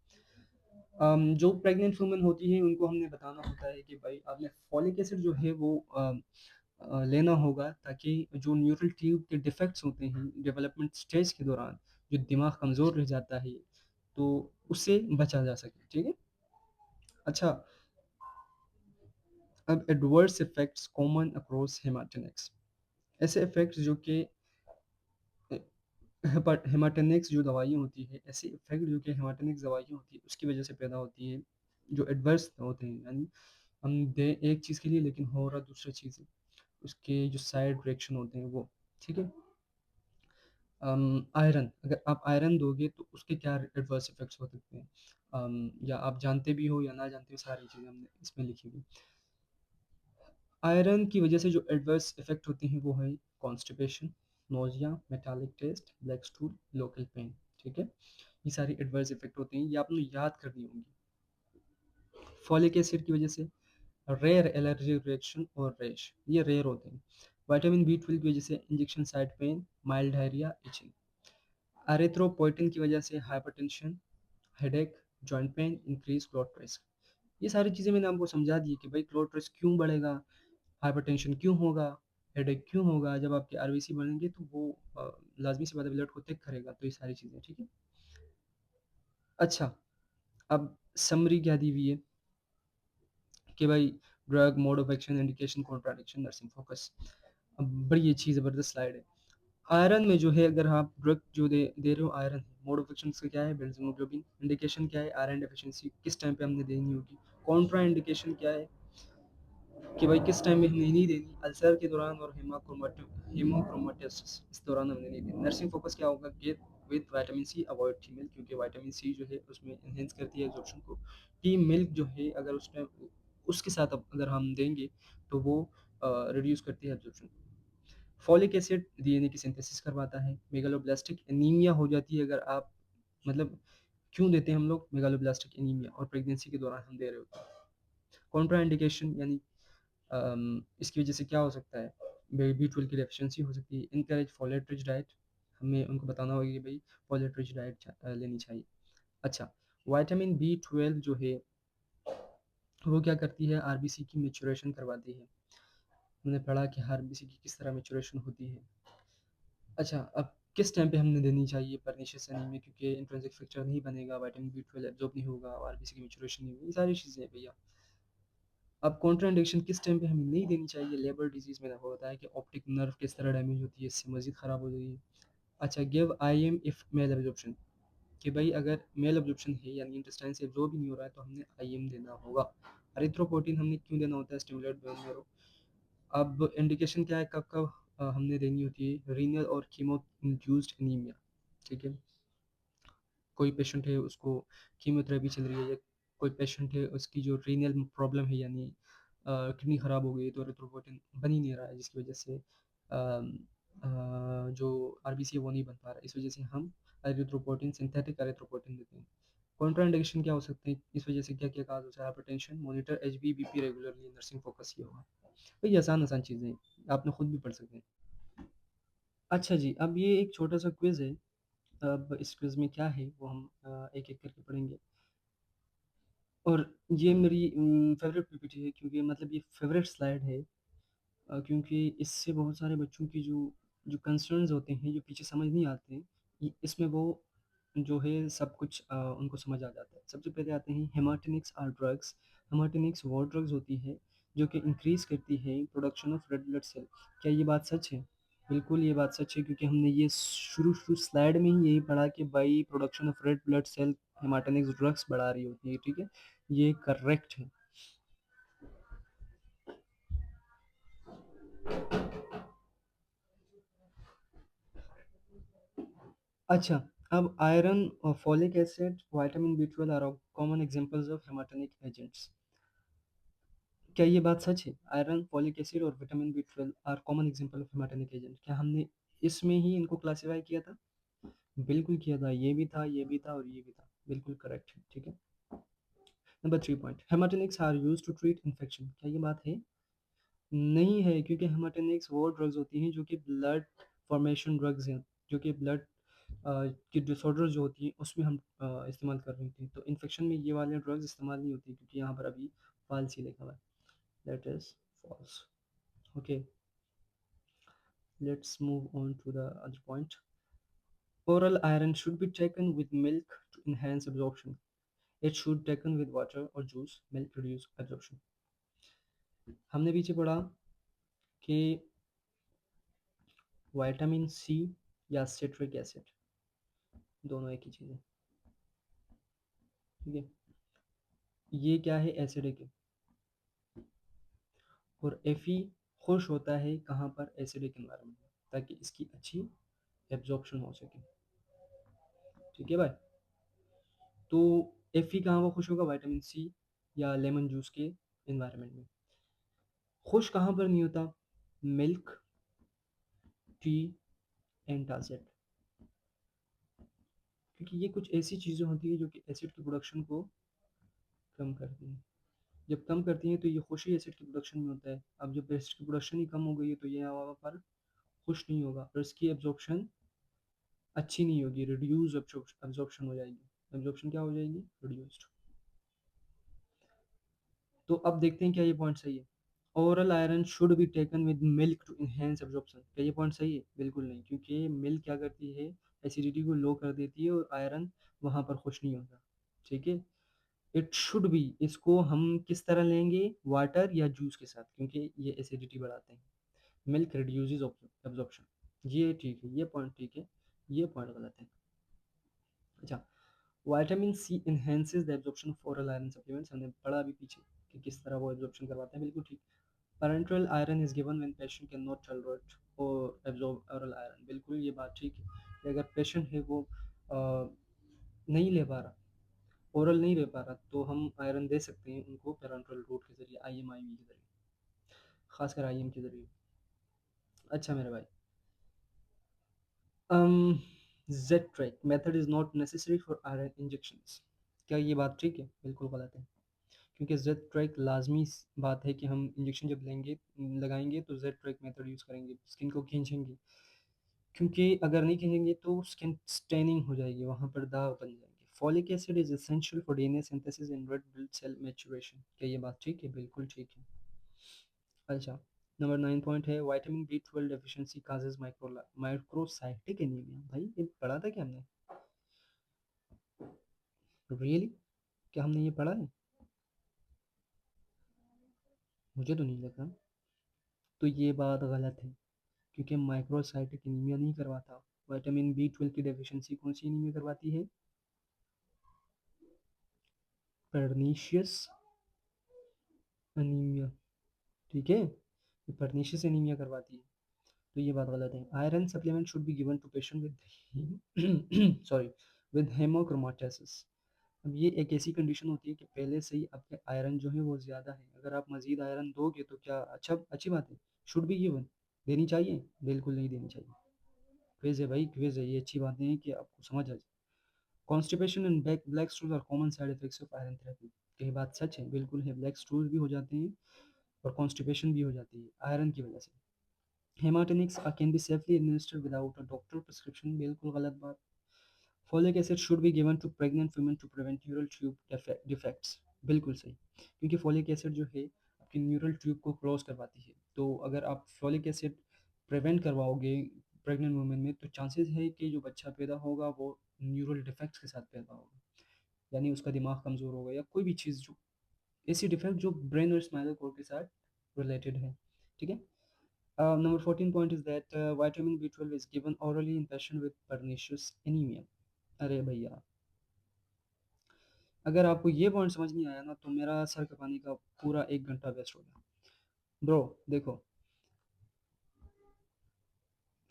जो प्रेग्नेंट वुमेन होती है उनको हमने बताना होता है कि भाई आपने फॉलिक एसिड जो है वो लेना होगा, ताकि जो न्यूरल ट्यूब के डिफेक्ट्स होते हैं डेवलपमेंट स्टेज के दौरान, जो दिमाग कमज़ोर रह जाता है तो उससे बचा जा सके, ठीक है। अच्छा, अब एडवर्स इफेक्ट्स कॉमन अक्रॉस हेमाटोनिक्स, ऐसे इफेक्ट्स जो कि हेमाटोनिक्स जो दवाइयाँ होती है, ऐसे इफेक्ट जो कि हेमाटोनिक्स दवाइयाँ होती है उसकी वजह से पैदा होती है, जो एडवर्स होते हैं, यानी हम दे एक चीज़ के लिए लेकिन हो रहा दूसरा चीज़ है, उसके जो साइड रिएक्शन होते हैं वो, ठीक है। आयरन, अगर आप आयरन दोगे तो उसके क्या एडवर्स इफेक्ट्स हो सकते हैं, या आप जानते भी हो या ना जानते हो, सारी चीज़ें हमने इसमें लिखी हुई। आयरन की वजह से जो एडवर्स इफेक्ट होते हैं वो है constipation, nausea, metallic taste, black stool, local pain, ठीक है। ये सारी एडवर्स इफेक्ट होते हैं, ये आपने याद करनी होंगी। फॉलिक एसिड की वजह से रेयर एलर्जिक रिएक्शन और रैश, ये रेयर होते हैं। विटामिन बी 12 की वजह से injection side pain, mild diarrhoea, itching. Erythropoietin की वजह से hypertension, headache, joint pain, increase clot risk. ये सारी चीज़ें मैंने आपको समझा दी कि भाई क्लॉट रिस्क क्यों बढ़ेगा, हाइपरटेंशन क्यों होगा, हेडेक क्यों होगा, जब आपके आरबीसी बढ़ेंगे तो वो लाजमी सी बात है ब्लड को थिक करेगा, तो ये सारी चीज़ें, ठीक है। अच्छा, अब समरी क्या दी हुई है कि भाई drug, mode of action, indication, contradiction, nursing focus. अब बड़ी अच्छी ज़बरदस्त स्लाइड है। आयरन में जो है अगर आप ड्रग जो दे रहे हो आयरन, मोड ऑफ एक्शन का क्या है, बेंजोग्लोबिन, इंडिकेशन क्या है, आयरन डेफिशिएंसी, किस टाइम पे हमने देनी होगी, कॉन्ट्रा इंडिकेशन क्या है कि भाई किस टाइम में हमने नहीं देनी, अल्सर के दौरान और हेमोक्रोमेटोसिस इस दौरान हमने नहीं देनी। नर्सिंग फोकस क्या होगा, get with vitamin C, avoid tea milk, क्योंकि विटामिन सी जो है उसमें इन्हेंस करती है एब्जॉर्प्शन को। टी मिल्क जो है अगर उस टाइम उसके साथ अगर हम देंगे तो वो रिड्यूस करती है एब्जॉर्प्शन। फॉलिक एसिड डीएनए की सिंथेसिस करवाता है। मेगालोब्लास्टिक एनीमिया हो जाती है अगर आप, मतलब क्यों देते हैं हम लोग मेगालोब्लास्टिक एनीमिया, और प्रेगनेंसी के दौरान हम दे रहे होते हैं। कॉन्ट्रा इंडिकेशन यानी इसकी वजह से क्या हो सकता है, बी 12 की डेफिशिएंसी हो सकती है। इनकरेज फॉलेट रिच डाइट, हमें उनको बताना होगा कि भाई फॉलेट रिच डाइट लेनी चाहिए। अच्छा, विटामिन बी 12 जो है वो क्या करती है, आरबीसी की मेचुरेशन करवाती है। हमने पढ़ा कि आरबीसी की किस तरह मैच्योरेशन होती है। अच्छा, अब किस टाइम पे हमने देनी चाहिए परनीशियस एनीमिया, क्योंकि इंट्रिंसिक फैक्टर नहीं बनेगा, विटामिन बी 12 एब्जॉर्ब नहीं होगा, आरबीसी की मैच्योरेशन नहीं होगी, ये सारी चीज़ें हैं भैया। अब कॉन्ट्राइंडिकेशन किस टाइम पे हमें नहीं देनी चाहिए, लेबर डिजीज़ में देखा होता है कि ऑप्टिक नर्व किस तरह डैमेज होती है, इससे मज़ीद ख़राब हो जाएगी। अच्छा, give IM if malabsorption, कि भाई अगर मेल एब्जॉर्प्शन है यानी इंटेस्टाइन से एब्जॉर्ब ही नहीं हो रहा है तो हमने आईएम देना होगा। एरिथ्रोपोइटिन हमने क्यों देना होता है, स्टिमुलेट बोन मैरो। अब इंडिकेशन क्या है, कब कब हमने देनी होती है, रीनल और कीमो इंड्यूस्ड एनीमिया। ठीक है, कोई पेशेंट है उसको कीमोथेरेपी चल रही है, या कोई पेशेंट है उसकी जो रीनल प्रॉब्लम है यानी किडनी ख़राब हो गई, तो एरिथ्रोपोइटिन बन ही नहीं रहा है, जिसकी वजह से जो आरबीसी है वो नहीं बन पा रहा है, इस वजह से हम एरिथ्रोपोइटिन, सिंथेटिक एरिथ्रोपोइटिन देते हैं। कॉन्ट्राइंडिकेशन क्या हो सकते हैं इस वजह से, क्या क्या काज हो सकता है, hypertension, monitor HBBP regularly, nursing focus ये होगा। तो ये आसान आसान चीज़ें हैं, आपने खुद भी पढ़ सकते हैं। अच्छा जी, अब ये एक छोटा सा क्विज़ है। अब इस क्विज़ में क्या है वो हम एक एक करके पढ़ेंगे। और ये मेरी फेवरेट पीपीटी है, क्योंकि मतलब ये फेवरेट स्लाइड है, क्योंकि इससे बहुत सारे बच्चों की जो कंसर्न्स होते हैं, जो पीछे समझ नहीं आते, इसमें वो जो है सब कुछ उनको समझ आ जाता है। सबसे पहले आते हैं हेमाटोनिक्स आर ड्रग्स। हेमाटोनिक्स वो ड्रग्स होती है जो कि इंक्रीज करती है production of red blood cell. क्या ये बात सच है? बिल्कुल ये बात सच है, क्योंकि हमने ये शुरू शुरू स्लाइड में ही यही पढ़ा कि भाई production of red blood cell haematinics drugs बढ़ा रही होती है। ठीक है, ये करेक्ट है। अच्छा, अब आयरन और folic acid, vitamin B 12 are common examples of haematinic agents. क्या ये बात सच है? आयरन, फॉलिक एसिड और vitamin B 12 are common example of haematinic agent. क्या हमने इसमें ही इनको क्लासिफाई किया था? बिल्कुल किया था, ये भी था, ये भी था और ये भी था, बिल्कुल करेक्ट है। ठीक है, number 3 point, haematinics are use to treat infection. क्या ये बात है? नहीं है, क्योंकि हेमाटोनिक्स वो ड्रग्स होती हैं जो कि ब्लड फॉर्मेशन ड्रग्स हैं, जो कि ब्लड की डिसऑर्डर जो होती है उसमें हम इस्तेमाल कर रही थी। तो इन्फेक्शन में ये वाले ड्रग्स इस्तेमाल नहीं होती, क्योंकि यहाँ पर अभी फाल्स ही लिखा हुआ है, that is false. Okay, let's move on to the other point. Oral iron should be taken with milk to enhance absorption. It should taken with water or juice. Milk reduce absorption. हमने पीछे पढ़ा कि vitamin C या citric acid दोनों एक ही चीज़ है। ठीक है, ये क्या है, एसिडिक है, और एफी खुश होता है कहाँ पर, एसिडिक एनवायरनमेंट में, ताकि इसकी अच्छी एब्जॉर्प्शन हो सके। ठीक है भाई, तो एफी कहाँ वो खुश होगा, विटामिन सी या लेमन जूस के एनवायरनमेंट में। खुश कहाँ पर नहीं होता, मिल्क, टी, एंटासिड, क्योंकि ये कुछ ऐसी चीज़ें होती है जो कि एसिड की प्रोडक्शन को कम करती हैं। जब कम करती हैं तो ये खुशी एसिड की प्रोडक्शन में होता है। अब जब एसिड की प्रोडक्शन ही कम हो गई है तो ये हवा पर खुश नहीं होगा और इसकी एब्जॉर्प्शन अच्छी नहीं होगी, रिड्यूस एब्जॉर्प्शन हो जाएगी। एब्जॉर्प्शन क्या हो जाएगी, रिड्यूस्ड। तो अब देखते हैं क्या ये पॉइंट सही है। Oral iron should be taken with milk to enhance absorption. क्या ये पॉइंट सही है? बिल्कुल नहीं, क्योंकि मिल्क क्या करती है, एसिडिटी को लो कर देती है और आयरन वहाँ पर खुश नहीं होता। ठीक है, इट शुड बी, इसको हम किस तरह लेंगे, वाटर या जूस के साथ, क्योंकि ये एसिडिटी बढ़ाते हैं। मिल्क रिड्यूसेस एब्जॉर्प्शन, ये ठीक है, ये पॉइंट ठीक है, ये पॉइंट गलत है। अच्छा, vitamin C enhances the absorption of oral iron supplements, हमने पढ़ा अभी पीछे कि किस तरह वो एब्जॉर्प्शन करवाते हैं, बिल्कुल ठीक। Parenteral iron is given when patient can not tolerate और एब्जॉर्ब ओरल आयरन, बिल्कुल ये बात ठीक है कि अगर पेशेंट है वो नहीं ले पा रहा, ओरल नहीं ले पा रहा, तो हम आयरन दे सकते हैं उनको पेरेंट्रल रूट के जरिए, आईएमआईवी के जरिए, खासकर आईएम के जरिए। अच्छा मेरे भाई, Z track method is not necessary for iron injections. क्या ये बात ठीक है? बिल्कुल गलत है, क्योंकि जेड ट्रैक लाजमी बात है कि हम इंजेक्शन जब लेंगे लगाएंगे तो जेड ट्रैक मेथड यूज़ करेंगे, स्किन को खींचेंगे, क्योंकि अगर नहीं खींचेंगे तो स्किन स्टेनिंग हो जाएगी, वहाँ पर दाग बन जाएंगे। Folic acid is essential for DNA synthesis and red blood cell maturation. क्या ये बात ठीक है? बिल्कुल ठीक है। अच्छा, नंबर 9 पॉइंट है vitamin B12 deficiency causes microcytic anaemia. भाई ये पढ़ा था क्या हमने? रियली? क्या हमने ये पढ़ा है? मुझे तो नहीं लगा। तो ये बात गलत है, क्योंकि माइक्रोसाइटिक एनीमिया नहीं करवाता। विटामिन B12 की डेफिशिएंसी कौन सी एनीमिया करवाती है? Pernicious anaemia. ठीक है, ये पर्नीशियस एनीमिया करवाती है। तो ये बात गलत है। Iron supplement should be given to patient with sorry with haemochromatosis. अब ये एक ऐसी कंडीशन होती है कि पहले से ही आपके आयरन जो है वो ज़्यादा है। अगर आप मज़ीद आयरन दोगे तो क्या अच्छा, अच्छी बात है। शुड बी गिवन, देनी चाहिए? बिल्कुल नहीं देनी चाहिए। क्विज है भाई, क्विज है, ये अच्छी बात नहीं है कि आपको समझ आ जाए। Constipation and black stool are common side effects of iron therapy. ये बात सच है, बिल्कुल है। ब्लैक स्टूल भी हो जाते हैं और कॉन्स्टिपेशन भी हो जाती है आयरन की वजह से। Haematinics can be safely administered without a doctor prescription. बिल्कुल गलत बात। Folic acid should be given to pregnant women to prevent neural tube defects. बिल्कुल सही, क्योंकि फॉलिक एसिड जो है आपकी न्यूरल ट्यूब को क्रॉस करवाती है। तो अगर आप फॉलिक एसिड प्रिवेंट करवाओगे प्रेग्नेंट वुमेन में, तो चांसेस है कि जो बच्चा पैदा होगा वो न्यूरल डिफेक्ट्स के साथ पैदा होगा, यानी उसका दिमाग कमज़ोर होगा या कोई भी चीज़ जो ऐसी डिफेक्ट जो ब्रेन और स्पाइनल कोड के साथ रिलेटेड है। ठीक है। Number 14 point is that vitamin B12 is given orally in patient with pernicious anemia. अरे भैया, अगर आपको ये पॉइंट समझ नहीं आया ना तो मेरा सर खपाने का पूरा 1 घंटा वेस्ट हो गया। ब्रो देखो,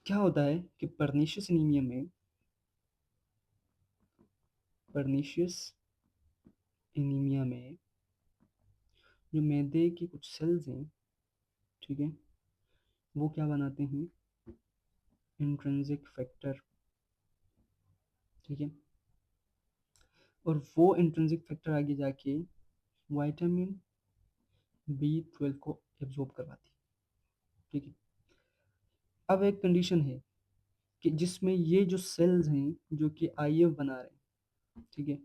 क्या होता है कि पर्नीशियस एनीमिया में, पर्नीशियस एनीमिया में जो मैदे की कुछ सेल्स हैं, ठीक है, वो क्या बनाते हैं? Intrinsic factor. ठीक है, और वो इंट्रिंसिक फैक्टर आगे जाके विटामिन B12 को एब्जॉर्ब करवाती है। ठीक है, अब एक कंडीशन है कि जिसमें ये जो सेल्स हैं जो कि आईएफ बना रहे हैं, ठीक है,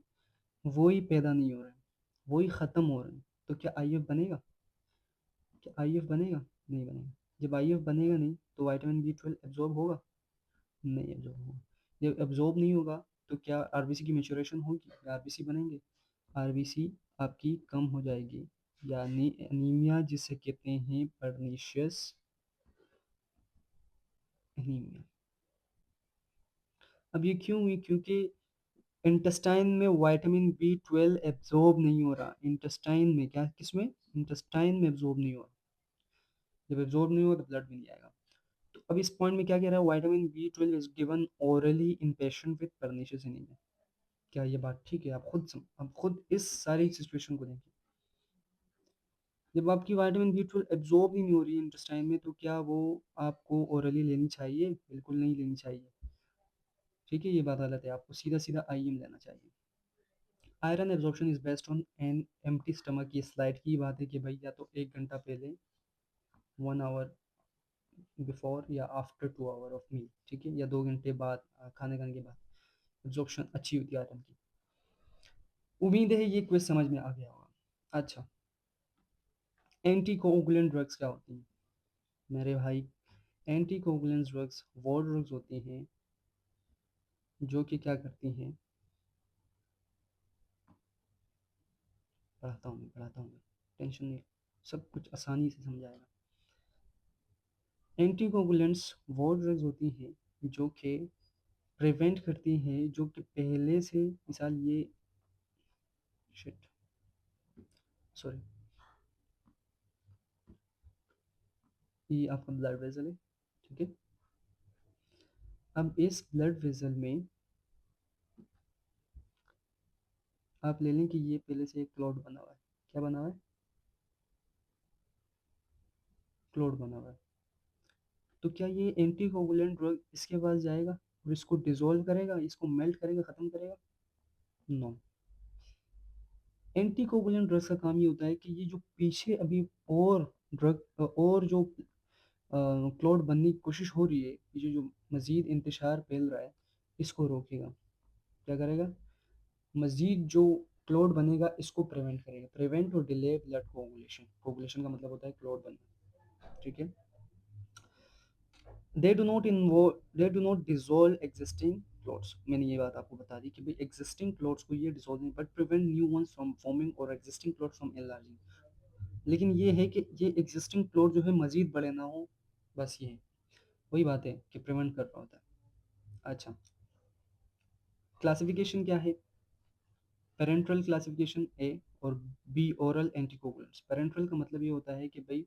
वो ही पैदा नहीं हो रहे हैं, वो ही ख़त्म हो रहे हैं। तो क्या आईएफ बनेगा? क्या आईएफ बनेगा? नहीं बनेगा। जब आईएफ बनेगा नहीं तो विटामिन B12 एब्जॉर्ब होगा? नहीं एब्जॉर्ब होगा। जब एब्जॉर्ब नहीं होगा तो क्या आरबीसी की मेचुरेशन होगी? आरबीसी बनेंगे? आरबीसी आपकी कम हो जाएगी, यानी एनीमिया जिसे कहते हैं पर्नीशियस एनीमिया। अब ये क्यों हुई? क्योंकि इंटेस्टाइन में विटामिन B12 एब्जॉर्ब नहीं हो रहा। इंटेस्टाइन में क्या, किसमें? इंटेस्टाइन में एब्जॉर्ब नहीं हो रहा। जब एब्जॉर्ब नहीं होगा तो ब्लड में नहीं आएगा। तो अब इस पॉइंट में क्या कह रहा है? Vitamin B12 is given orally in patient with pernicious anaemia. क्या ये बात ठीक है? आप खुद इस सारी सिचुएशन को देखिए। जब आपकी विटामिन B12 एब्जॉर्ब ही नहीं हो रही है इंटेस्टाइन में, तो क्या वो आपको ओरली लेनी चाहिए? बिल्कुल नहीं लेनी चाहिए। ठीक है, ये बात गलत है। आपको सीधा सीधा आईएम लेना चाहिए। Iron absorption is based on an empty stomach. की स्लाइड की बात है कि भाई या तो 1 घंटा पहले, 1 आवर बिफोर या आफ्टर 2 आवर ऑफ मील। ठीक है, या 2 घंटे बाद, खाने खाने के बाद एब्जॉर्प्शन अच्छी होती है आयरन की। उम्मीद है ये क्विज समझ में आ गया होगा। अच्छा, एंटी कोगुलेंट ड्रग्स क्या होती हैं मेरे भाई? एंटी कोगुलेंट ड्रग्स वो ड्रग्स होती हैं जो कि क्या करती हैं, पढ़ाता हूँ मैं, टेंशन नहीं, सब कुछ आसानी से समझाएगा। एंटीकोगुलेंट्स वो ड्रग्स होती हैं जो कि प्रिवेंट करती हैं, जो कि पहले से, मिसाल ये, शिट, सॉरी, ये आपका ब्लड वेसल है। ठीक है, अब इस ब्लड वेसल में आप ले लें कि ये पहले से एक क्लॉट बना हुआ है। क्या बना हुआ है? क्लॉट बना हुआ है। तो क्या ये एंटीकोगुलेंट ड्रग इसके पास जाएगा और इसको डिसॉल्व करेगा, इसको मेल्ट करेगा, ख़त्म करेगा? नो। एंटीकोगुलेंट ड्रग्स का काम ये होता है कि ये जो पीछे अभी और ड्रग और जो क्लॉट बनने की कोशिश हो रही है, ये जो मज़ीद इंतशार फैल रहा है, इसको रोकेगा। क्या करेगा? मज़ीद जो क्लॉट बनेगा इसको प्रिवेंट करेगा। प्रिवेंट और डिले ब्लड कोगुलेशन। कोगुलेशन का मतलब होता है क्लॉट बनना। ठीक है। They do not dissolve existing clots. मैंने ये बात आपको बता दी कि भाई एग्जिस्टिंग क्लोट्स को ये डिसॉल्व नहीं, but prevent new ones from forming और एग्जिस्टिंग क्लोट्स फ्रॉम एनलार्जिंग। लेकिन ये है कि ये एग्जिस्टिंग क्लोट जो है मजीद बड़े ना हो, बस ये है, वही बात है कि प्रिवेंट कर रहा होता है। अच्छा, क्लासिफिकेशन क्या है? पेरेंट्रल क्लासिफिकेशन ए और बी ओरल एंटीकोगुलेंट्स। पेरेंट्रल का मतलब ये होता है कि भाई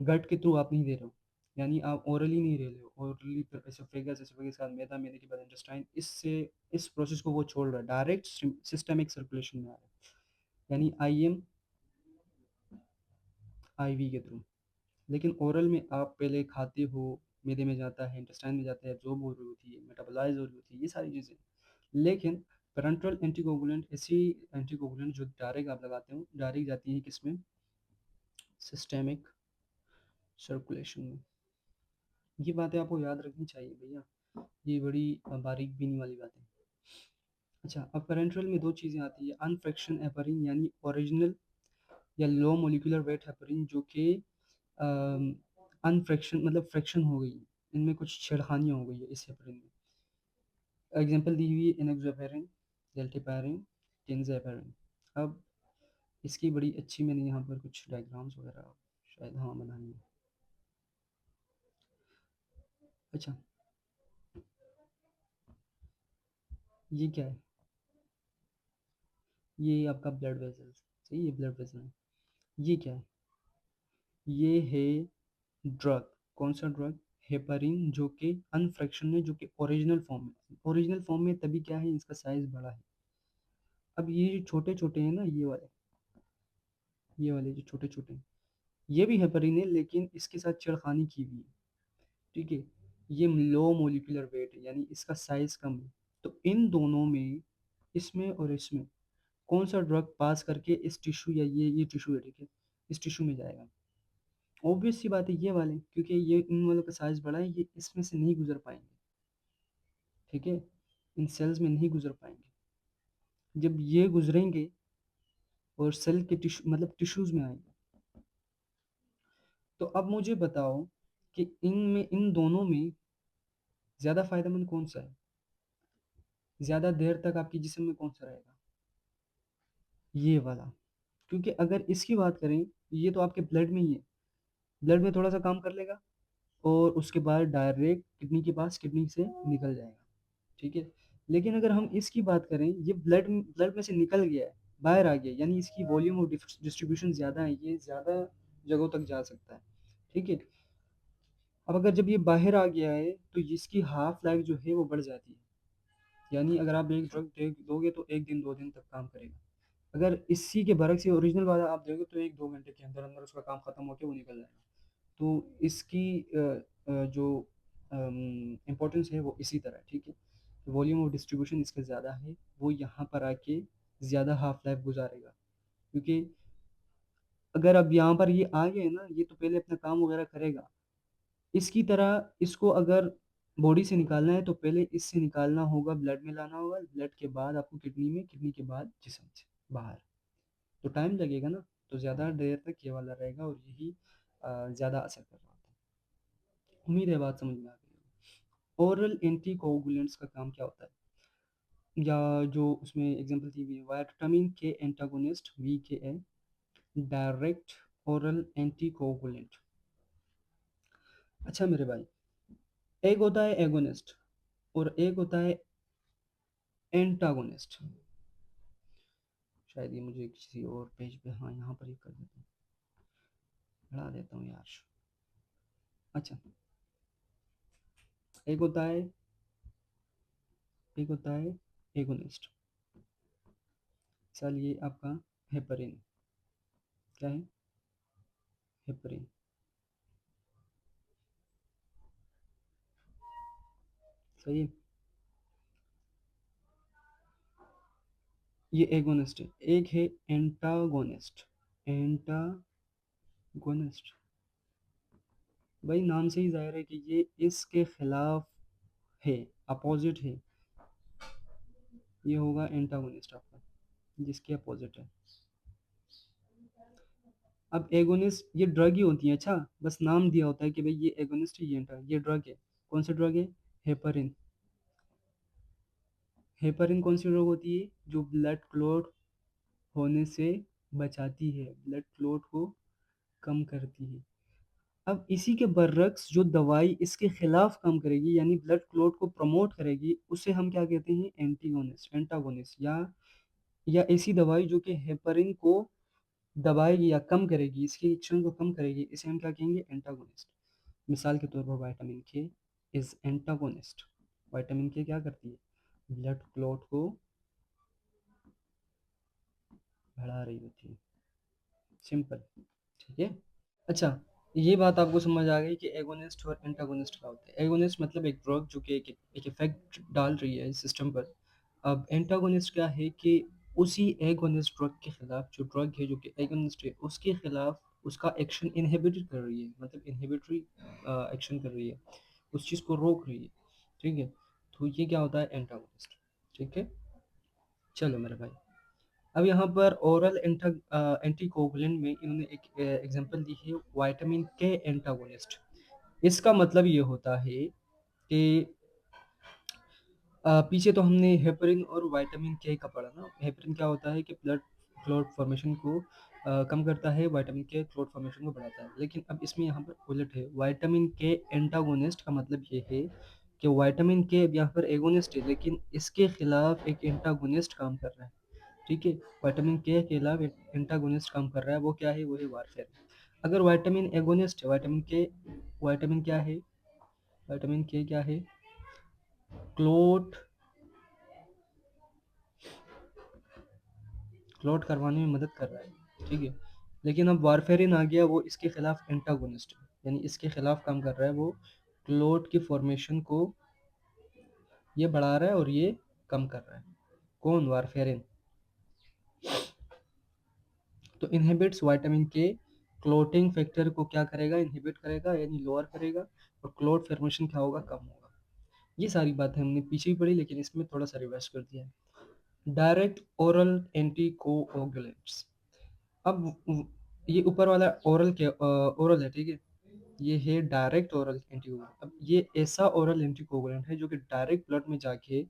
गट के थ्रू आप नहीं दे रहे हो, यानी आप ओरली नहीं ले रहे हो, ओरली एसोफेगस, एसोफेगस के बाद मैदा, मैदे के बाद इंटेस्टाइन, इससे इस प्रोसेस को वो छोड़ रहा है, डायरेक्ट सिस्टमिक सर्कुलेशन में आ रहा है, यानी आईएम आईवी के थ्रू। लेकिन ओरल में आप पहले खाते हो, मैदे में जाता है, इंटेस्टाइन में जाता है, एब्जॉर्ब हो रही होती है, मेटाबोलाइज हो रही होती है, ये सारी चीज़ें। लेकिन पेरेंट्रल एंटीकोगुलेंट ऐसी एंटीकोगुलेंट जो डायरेक्ट आप लगाते हो, डायरेक्ट जाती है किसमें? सिस्टेमिक सर्कुलेशन में। ये बातें आपको याद रखनी चाहिए भैया, ये बड़ी बारीक बीनी वाली बात है। अच्छा, अब पेरेंट्रल में दो चीज़ें आती है, अनफ्रैक्शन हेपरिन यानी ओरिजिनल या लो मोलिकुलर वेट हेपरिन, जो कि अनफ्रैक्शन मतलब फ्रैक्शन हो गई है, इनमें कुछ छेड़खानियाँ हो गई है इस हेपरिन में। एग्जांपल दी हुई है एनोक्सापारिन, डेल्टापारिन, टेंजापारिन। अब इसकी बड़ी अच्छी मैंने यहाँ पर कुछ डायग्राम्स वगैरह शायद हाँ बनाई है। अच्छा, ये क्या है? ये आपका ब्लड वेसल, सही है, ब्लड वेसल है। ये क्या है? ये है ड्रग। कौन सा ड्रग? हेपरिन, जो कि अनफ्रैक्शन है, जो कि ओरिजिनल फॉर्म में, ओरिजिनल फॉर्म में तभी क्या है, इसका साइज बड़ा है। अब ये जो छोटे छोटे हैं ना, ये वाले जो छोटे छोटे हैं, ये भी हेपरिन है, लेकिन इसके साथ छेड़खानी की हुई है, ठीक है। ये लो मोलिकुलर वेट है, यानी इसका साइज कम है। तो इन दोनों में, इसमें और इसमें, कौन सा ड्रग पास करके इस टिश्यू, या ये टिश्यू है, ठीक है, इस टिश्यू में जाएगा? ऑब्वियस सी बात है ये वाले, क्योंकि ये इन वालों का साइज बड़ा है, ये इसमें से नहीं गुजर पाएंगे, ठीक है, इन सेल्स में नहीं गुजर पाएंगे। जब ये गुजरेंगे और सेल के टिश्यू मतलब टिश्यूज में आएंगे, तो अब मुझे बताओ कि इनमें, इन दोनों में ज्यादा फायदेमंद कौन सा है? ज्यादा देर तक आपके जिस्म में कौन सा रहेगा? ये वाला। क्योंकि अगर इसकी बात करें, ये तो आपके ब्लड में ही है, ब्लड में थोड़ा सा काम कर लेगा और उसके बाद डायरेक्ट किडनी के पास, किडनी से निकल जाएगा, ठीक है। लेकिन अगर हम इसकी बात करें, ये ब्लड ब्लड में से निकल गया है, बाहर आ गया, यानी इसकी वॉल्यूम और डिस्ट्रीब्यूशन ज़्यादा है, ये ज़्यादा जगहों तक जा सकता है, ठीक है। अब अगर जब ये बाहर आ गया है, तो इसकी हाफ लाइफ जो है वो बढ़ जाती है, यानी अगर आप एक ड्रग दोगे तो 1 दिन 2 दिन तक काम करेगा। अगर इसी के बरक से ओरिजिनल वाला आप दोगे तो 1-2 घंटे के अंदर अंदर उसका काम खत्म होकर वो निकल जाएगा। तो इसकी जो इम्पोर्टेंस है वो इसी तरह है, ठीक है। वॉल्यूम और डिस्ट्रीब्यूशन इसका ज़्यादा है, वो यहाँ पर आके ज़्यादा हाफ लाइफ गुजारेगा। क्योंकि अगर अब यहाँ पर ये आ गया है ना, ये तो पहले अपना काम वगैरह करेगा, इसकी तरह इसको अगर बॉडी से निकालना है तो पहले इससे निकालना होगा, ब्लड में लाना होगा, ब्लड के बाद आपको किडनी में, किडनी के बाद जिस्म से बाहर, तो टाइम लगेगा ना। तो ज़्यादा देर तक ये वाला रहेगा और यही ज़्यादा असर कर रहा होता है। उम्मीद है बात समझ में आ गई होगी। ओरल एंटी कोगुलेंट्स का काम क्या होता है, या जो उसमें एग्जांपल दी हुई है, वाइटामिन के antagonist, VKA, direct oral anti coagulant. अच्छा मेरे भाई, एक होता है एगोनिस्ट और एक होता है एंटागोनिस्ट। शायद ये मुझे किसी और पेज पे, हाँ यहाँ पर ही कर देता हूँ, बढ़ा देता हूँ यार। अच्छा, एक होता है एक होता है एगोनिस्ट। चल ये आपका हेपरिन, क्या है? हेपरिन, सही है। ये एगोनिस्ट है। एक है एंटागोनिस्ट। एंटागोनिस्ट, भाई नाम से ही जाहिर है कि ये इसके खिलाफ है, अपोजिट है। ये होगा एंटागोनिस्ट आपका, जिसके अपोजिट है। अब एगोनिस्ट ये ड्रग ही होती है, अच्छा बस नाम दिया होता है कि भाई ये एगोनिस्ट है, ये ड्रग है। कौन सी ड्रग है? हेपरिन। हेपरिन कौन सी ड्रग होती है? जो ब्लड क्लॉट होने से बचाती है, ब्लड क्लॉट को कम करती है। अब इसी के बरअक्स जो दवाई इसके खिलाफ काम करेगी यानी ब्लड क्लॉट को प्रमोट करेगी, उसे हम क्या कहते हैं? एंटीगोनिस्ट, एंटागोनिस्ट। या ऐसी दवाई जो कि हेपरिन को दबाएगी या कम करेगी, इसके एक्शन को कम करेगी, इसे हम क्या कहेंगे? एंटागोनिस्ट। मिसाल के तौर पर विटामिन के इज एंटागोनिस्ट। विटामिन के क्या करती है? ब्लड क्लॉट को बढ़ा रही होती है। सिंपल। ठीक है। अच्छा, ये बात आपको समझ आ गई कि एगोनिस्ट और एंटागोनिस्ट क्या होता है। एगोनिस्ट मतलब एक ड्रग जो कि एक इफेक्ट डाल रही है सिस्टम पर। अब एंटागोनिस्ट क्या है कि उसी एगोनिस्ट ड्रग के खिलाफ, जो ड्रग है जो कि एगोनिस्ट है उसके खिलाफ उसका एक्शन इनहिबिट कर रही है, मतलब इनहिबिटरी एक्शन कर रही है, उस चीज़ को रोक रही है। ठीक है, तो ये क्या होता है? एंटागोनिस्ट। ठीक है। चलो मेरे भाई, अब यहाँ पर ओरल एंटीकोगुलेंट में इन्होंने एक एग्जांपल दी है, विटामिन के एंटागोनिस्ट। इसका मतलब ये होता है कि पीछे तो हमने हेपरिन और विटामिन के का पढ़ा ना। हेपरिन क्या होता है कि ब्लड क्लॉट फॉर्मेशन को कम करता है, विटामिन के क्लॉट फॉर्मेशन को बढ़ाता है। लेकिन अब इसमें यहाँ पर उलट है, विटामिन के एंटागोनिस्ट का मतलब ये है कि विटामिन के अब यहाँ पर एगोनिस्ट है, लेकिन इसके खिलाफ एक एंटागोनिस्ट काम कर रहा है। ठीक है, विटामिन के खिलाफ एक एंटागोनिस्ट काम कर रहा है, वो क्या है? वो है वारफेरिन। अगर विटामिन एगोनिस्ट है, विटामिन क्या है? विटामिन के क्या है? क्लोट क्लॉट करवाने में मदद कर रहा है। ठीक है, लेकिन अब वारफेरिन आ गया, वो इसके खिलाफ एंटागोनिस्ट है, यानी इसके खिलाफ काम कर रहा है। वो क्लॉट की फॉर्मेशन को ये बढ़ा रहा है और ये कम कर रहा है। कौन? वारफेरिन। तो इनहिबिट्स विटामिन के क्लोटिंग फैक्टर को क्या करेगा? इनहिबिट करेगा, यानी लोअर करेगा, और क्लॉट फॉर्मेशन क्या होगा? कम होगा। ये सारी बातें हमने पीछे ही पढ़ी, लेकिन इसमें थोड़ा सा रिवर्स कर दिया है। Direct oral anti coagulants. अब ये ऊपर वाला ओरल के ओरल है, ठीक है। ये है डायरेक्ट ओरल एंटीकोगुलेंट। अब ये ऐसा ओरल एंटीकोगुलेंट है जो कि डायरेक्ट ब्लड में जाके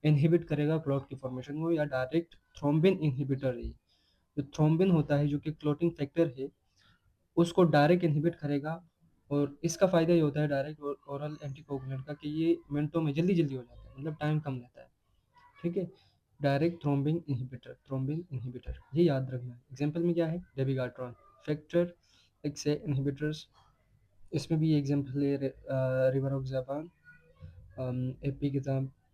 इनहिबिट करेगा क्लॉट की फॉर्मेशन को, या डायरेक्ट थ्रोम्बिन इनहिबिटर है। जो थ्रोम्बिन होता है जो कि क्लॉटिंग फैक्टर है, उसको डायरेक्ट इनहिबिट करेगा। और इसका फायदा ये होता है डायरेक्ट ओरल एंटीकोगुलेंट का कि ये मिनटों में जल्दी जल्दी हो जाता है, मतलब टाइम कम लेता है। ठीक है, डायरेक्ट थ्रोम्बिन इनहिबिटर, ये याद रखना है। एग्जांपल में क्या है? डेबिगाट्रॉन, फैक्टर एक्स इनहिबिटर्स। इसमें भी एग्जांपल है रिवारोक्साबान,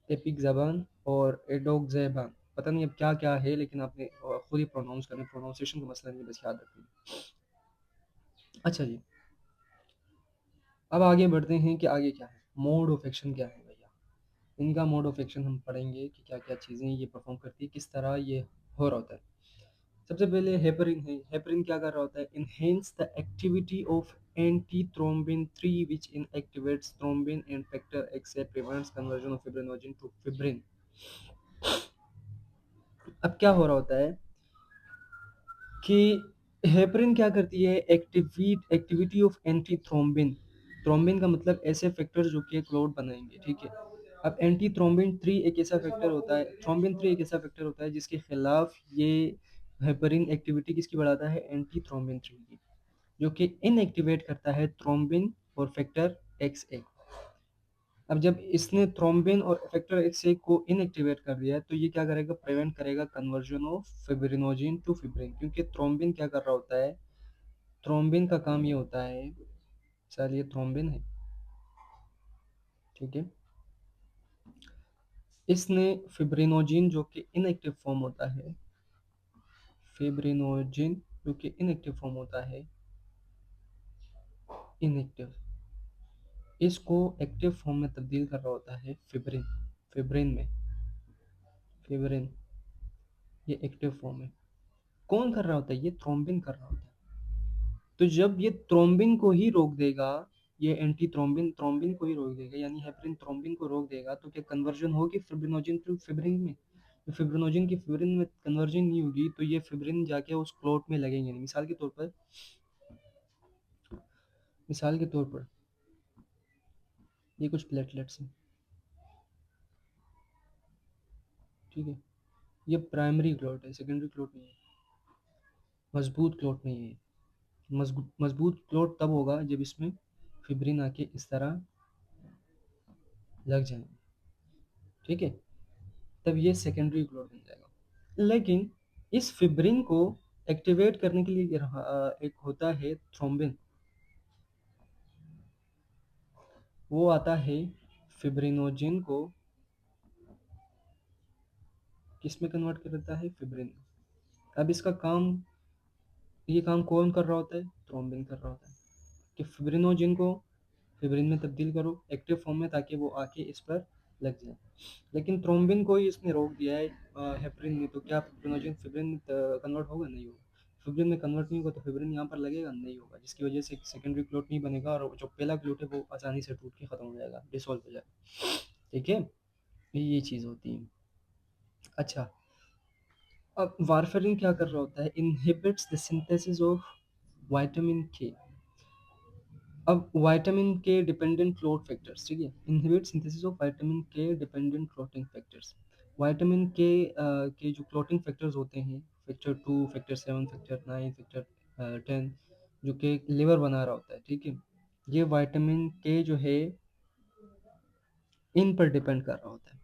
एपिक्साबान और एडोक्साबान। पता नहीं अब क्या क्या है, लेकिन आपने खुद ही प्रोनाउंस करना, प्रोनाउंसिएशन का मसला नहीं, बस याद रखना। अच्छा जी, अब आगे बढ़ते हैं कि आगे क्या है, मोड ऑफ एक्शन क्या है भैया। इनका मोड ऑफ एक्शन हम पढ़ेंगे कि क्या क्या चीज़ें ये परफॉर्म करती है, किस तरह ये हो रहा होता है। सबसे पहले हेपरिन है। हेपरिन क्या कर रहा होता है? Enhance the activity of anti thrombin 3 which inactivates thrombin and factor X prevents conversion of fibrinogen to fibrin. अब क्या हो रहा होता है कि हेपरिन क्या करती है? Activity of anti thrombin. Thrombin का मतलब ऐसे फैक्टर जो कि क्लॉट बनाएंगे। ठीक है, अब एंटी थ्रोम्बिन 3 एक ऐसा फैक्टर होता है, थ्रोम्बिन 3 एक ऐसा फैक्टर होता है जिसके खिलाफ ये हेपरिन एक्टिविटी किसकी बढ़ाता है? एंटी थ्रोम्बिन 3 की, जो कि इनएक्टिवेट करता है थ्रोम्बिन और फैक्टर एक्स ए। अब जब इसने थ्रोम्बिन और फैक्टर एक्स ए को इनएक्टिवेट कर दिया है, तो ये क्या करेगा? प्रिवेंट करेगा conversion of fibrinogen to fibrin. क्योंकि थ्रोम्बिन क्या कर रहा होता है? थ्रोम्बिन का काम ये होता है, चल ये थ्रोम्बिन है, ठीक है। इसने फिब्रिनोजिन जो कि इनएक्टिव फॉर्म होता है, फिब्रिनोजिन जो कि इनएक्टिव फॉर्म होता है, इनएक्टिव, इसको एक्टिव फॉर्म में तब्दील कर रहा होता है फिब्रिन। फिब्रिन में, फिब्रिन ये एक्टिव फॉर्म है। कौन कर रहा होता है? ये थ्रोम्बिन कर रहा होता है। तो जब ये थ्रोम्बिन को ही रोक देगा, ये एंटी थ्रोम्बिन थ्रोम्बिन को ही रोक देगा, यानी हेपरिन थ्रोम्बिन को रोक देगा, तो क्या कन्वर्जन होगी फिब्रिनोजिन टू फिब्रिन में? फिब्रिनोजन की फिब्रिन में कन्वर्जन नहीं होगी तो ये फिब्रिन जाके उस क्लोट में लगेंगे नहीं। मिसाल के तौर पर ये कुछ प्लेटलेट्स हैं, ठीक है। ये प्राइमरी क्लोट है, सेकेंडरी क्लोट नहीं है, मजबूत क्लोट नहीं है। मजबूत क्लोट तब होगा जब इसमें फिब्रिन आके इस तरह लग जाए, ठीक है, तब ये सेकेंडरी क्लोट बन जाएगा। लेकिन इस फिब्रिन को एक्टिवेट करने के लिए एक होता है थ्रोम्बिन, वो आता है फिब्रिनोजन को किस में कन्वर्ट कर देता है, फिब्रिन में। अब इसका काम, ये काम कौन कर रहा होता है, थ्रोम्बिन कर रहा होता है कि फिब्रिनोजन को फिब्रिन में तब्दील करो एक्टिव फॉर्म में, ताकि वो आके इस पर लग जाए। लेकिन थ्रोम्बिन को ही इसने रोक दिया है हेपरिन ने, तो क्या फिब्रिनोजन फिब्रिन में कन्वर्ट होगा, नहीं होगा। फिब्रिन में कन्वर्ट नहीं होगा तो फिब्रिन यहाँ पर लगेगा, नहीं होगा, जिसकी वजह से सेकेंडरी क्लोट नहीं बनेगा और जो पहला क्लोट है वो आसानी से टूट के खत्म हो जाएगा, डिसॉल्व हो जाएगा, ठीक है। ये चीज़ होती है। अच्छा, अब वारफेरिन क्या कर रहा होता है, inhibits the synthesis of vitamin के। अब विटामिन के डिपेंडेंट क्लोट फैक्टर्स, ठीक है, इनहिबिट सिंथेसिस ऑफ विटामिन के डिपेंडेंट क्लोटिंग फैक्टर्स। विटामिन के जो क्लोटिंग फैक्टर्स होते हैं, फैक्टर 2, फैक्टर 7, फैक्टर 9, फैक्टर 10, जो कि लिवर बना रहा होता है, ठीक है, ये विटामिन के जो है इन पर डिपेंड कर रहा होता है,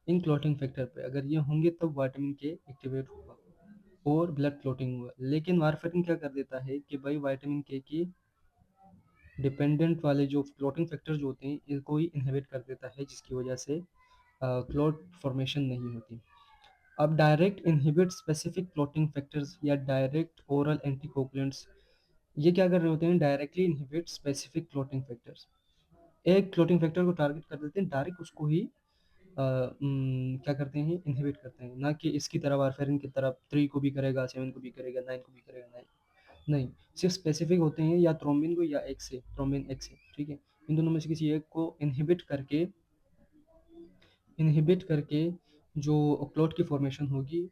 इन क्लोटिंग फैक्टर पे। अगर ये होंगे तब विटामिन के एक्टिवेट होगा और ब्लड क्लोटिंग हुआ। लेकिन वारफेरिन क्या कर देता है कि भाई विटामिन के की डिपेंडेंट वाले जो क्लोटिंग फैक्टर जो होते हैं इनको ही इनहिबिट कर देता है, जिसकी वजह से क्लोट फॉर्मेशन नहीं होती। अब direct inhibit specific clotting factors या डायरेक्ट ओरल एंटीकोगुलेंट्स, ये क्या कर रहे होते हैं, directly inhibit specific clotting factors. एक क्लोटिंग फैक्टर को टारगेट कर देते हैं, डायरेक्ट उसको ही क्या करते हैं, इनहिबिट करते हैं, ना कि इसकी तरह वारफेरिन की तरह 3 को भी करेगा, 7 को भी करेगा, 9 को भी करेगा, नहीं। नहीं, सिर्फ स्पेसिफिक होते हैं या थ्रोम्बिन को या एक से, थ्रोम्बिन एक से, ठीक है। इन दोनों में से किसी एक को इनहिबिट करके जो क्लोट की फॉर्मेशन होगी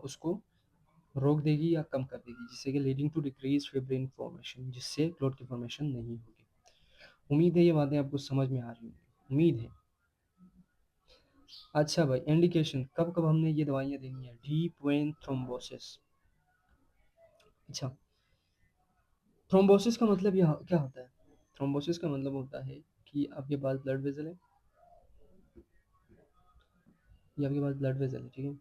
उसको रोक देगी या कम कर देगी, जिससे कि leading to decrease fibrin formation, जिससे क्लोट की फॉर्मेशन नहीं होगी। उम्मीद है ये बातें आपको समझ में आ रही होंगी, उम्मीद है। अच्छा भाई, इंडिकेशन कब कब हमने ये दवाइयाँ देनी है, डीप वेन थ्रोम्बोसिस। अच्छा, थ्रोम्बोसिस का मतलब यहाँ क्या होता है, थ्रोम्बोसिस का मतलब होता है कि आपके पास ब्लड वेसल है, ये आपके पास ब्लड वेसल है, ठीक है।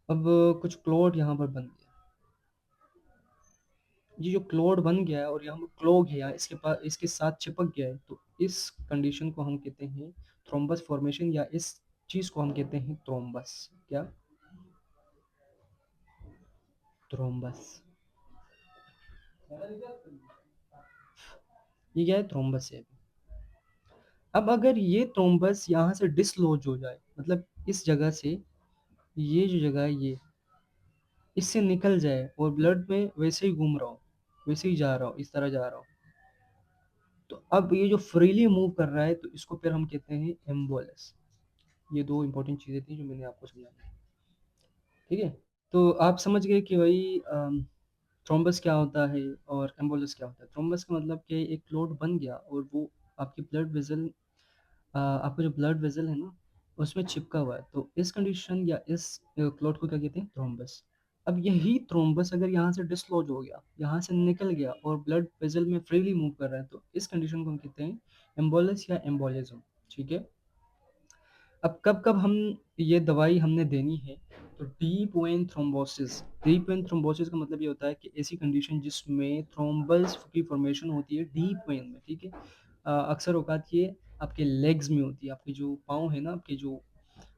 अब कुछ क्लॉट यहाँ पर बन गया, ये जो क्लॉट बन गया है और यहाँ पर क्लॉग है, यहाँ इसके पास इसके साथ चिपक गया है, तो इस कंडीशन को हम कहते हैं थ्रोम्बस फॉर्मेशन, या इस चीज को हम कहते हैं थ्रोम्बस। क्या, थ्रोम्बस, ये क्या है, थ्रोम्बस है। अब अगर ये थ्रोम्बस यहाँ से डिसलॉज हो जाए, मतलब इस जगह से, ये जो जगह है ये इससे निकल जाए और ब्लड में वैसे ही घूम रहा हो, वैसे ही जा रहा हो, इस तरह जा रहा हो, तो अब ये जो फ्रीली मूव कर रहा है तो इसको फिर हम कहते हैं एम्बोलस। ये दो इंपॉर्टेंट चीजें थी जो मैंने आपको समझाई, ठीक है। तो आप समझ गए कि भाई थ्रोम्बस क्या होता है और एम्बोलस क्या होता है। थ्रोम्बस का मतलब कि एक क्लॉट बन गया और वो आपकी ब्लड वेसल, आपका जो ब्लड वेसल है ना उसमें चिपका हुआ है, तो इस कंडीशन या इस क्लॉट को क्या कहते हैं, थ्रोम्बस। अब यही थ्रोम्बस अगर यहाँ से डिसलॉज हो गया, यहाँ से निकल गया और ब्लड वेसल में फ्रीली मूव कर रहा है, तो इस कंडीशन को हम कहते हैं एम्बोलस या एम्बोलिज्म, ठीक है। अब कब कब हम ये दवाई हमने देनी है, तो deep vein thrombosis. Deep vein thrombosis का मतलब ये होता है कि ऐसी कंडीशन जिसमें थ्रोम्बल्स की फॉर्मेशन होती है डीप वेन में, ठीक है। अक्सर औकात ये आपके लेग्स में होती है, आपके जो पाँव है ना, आपके जो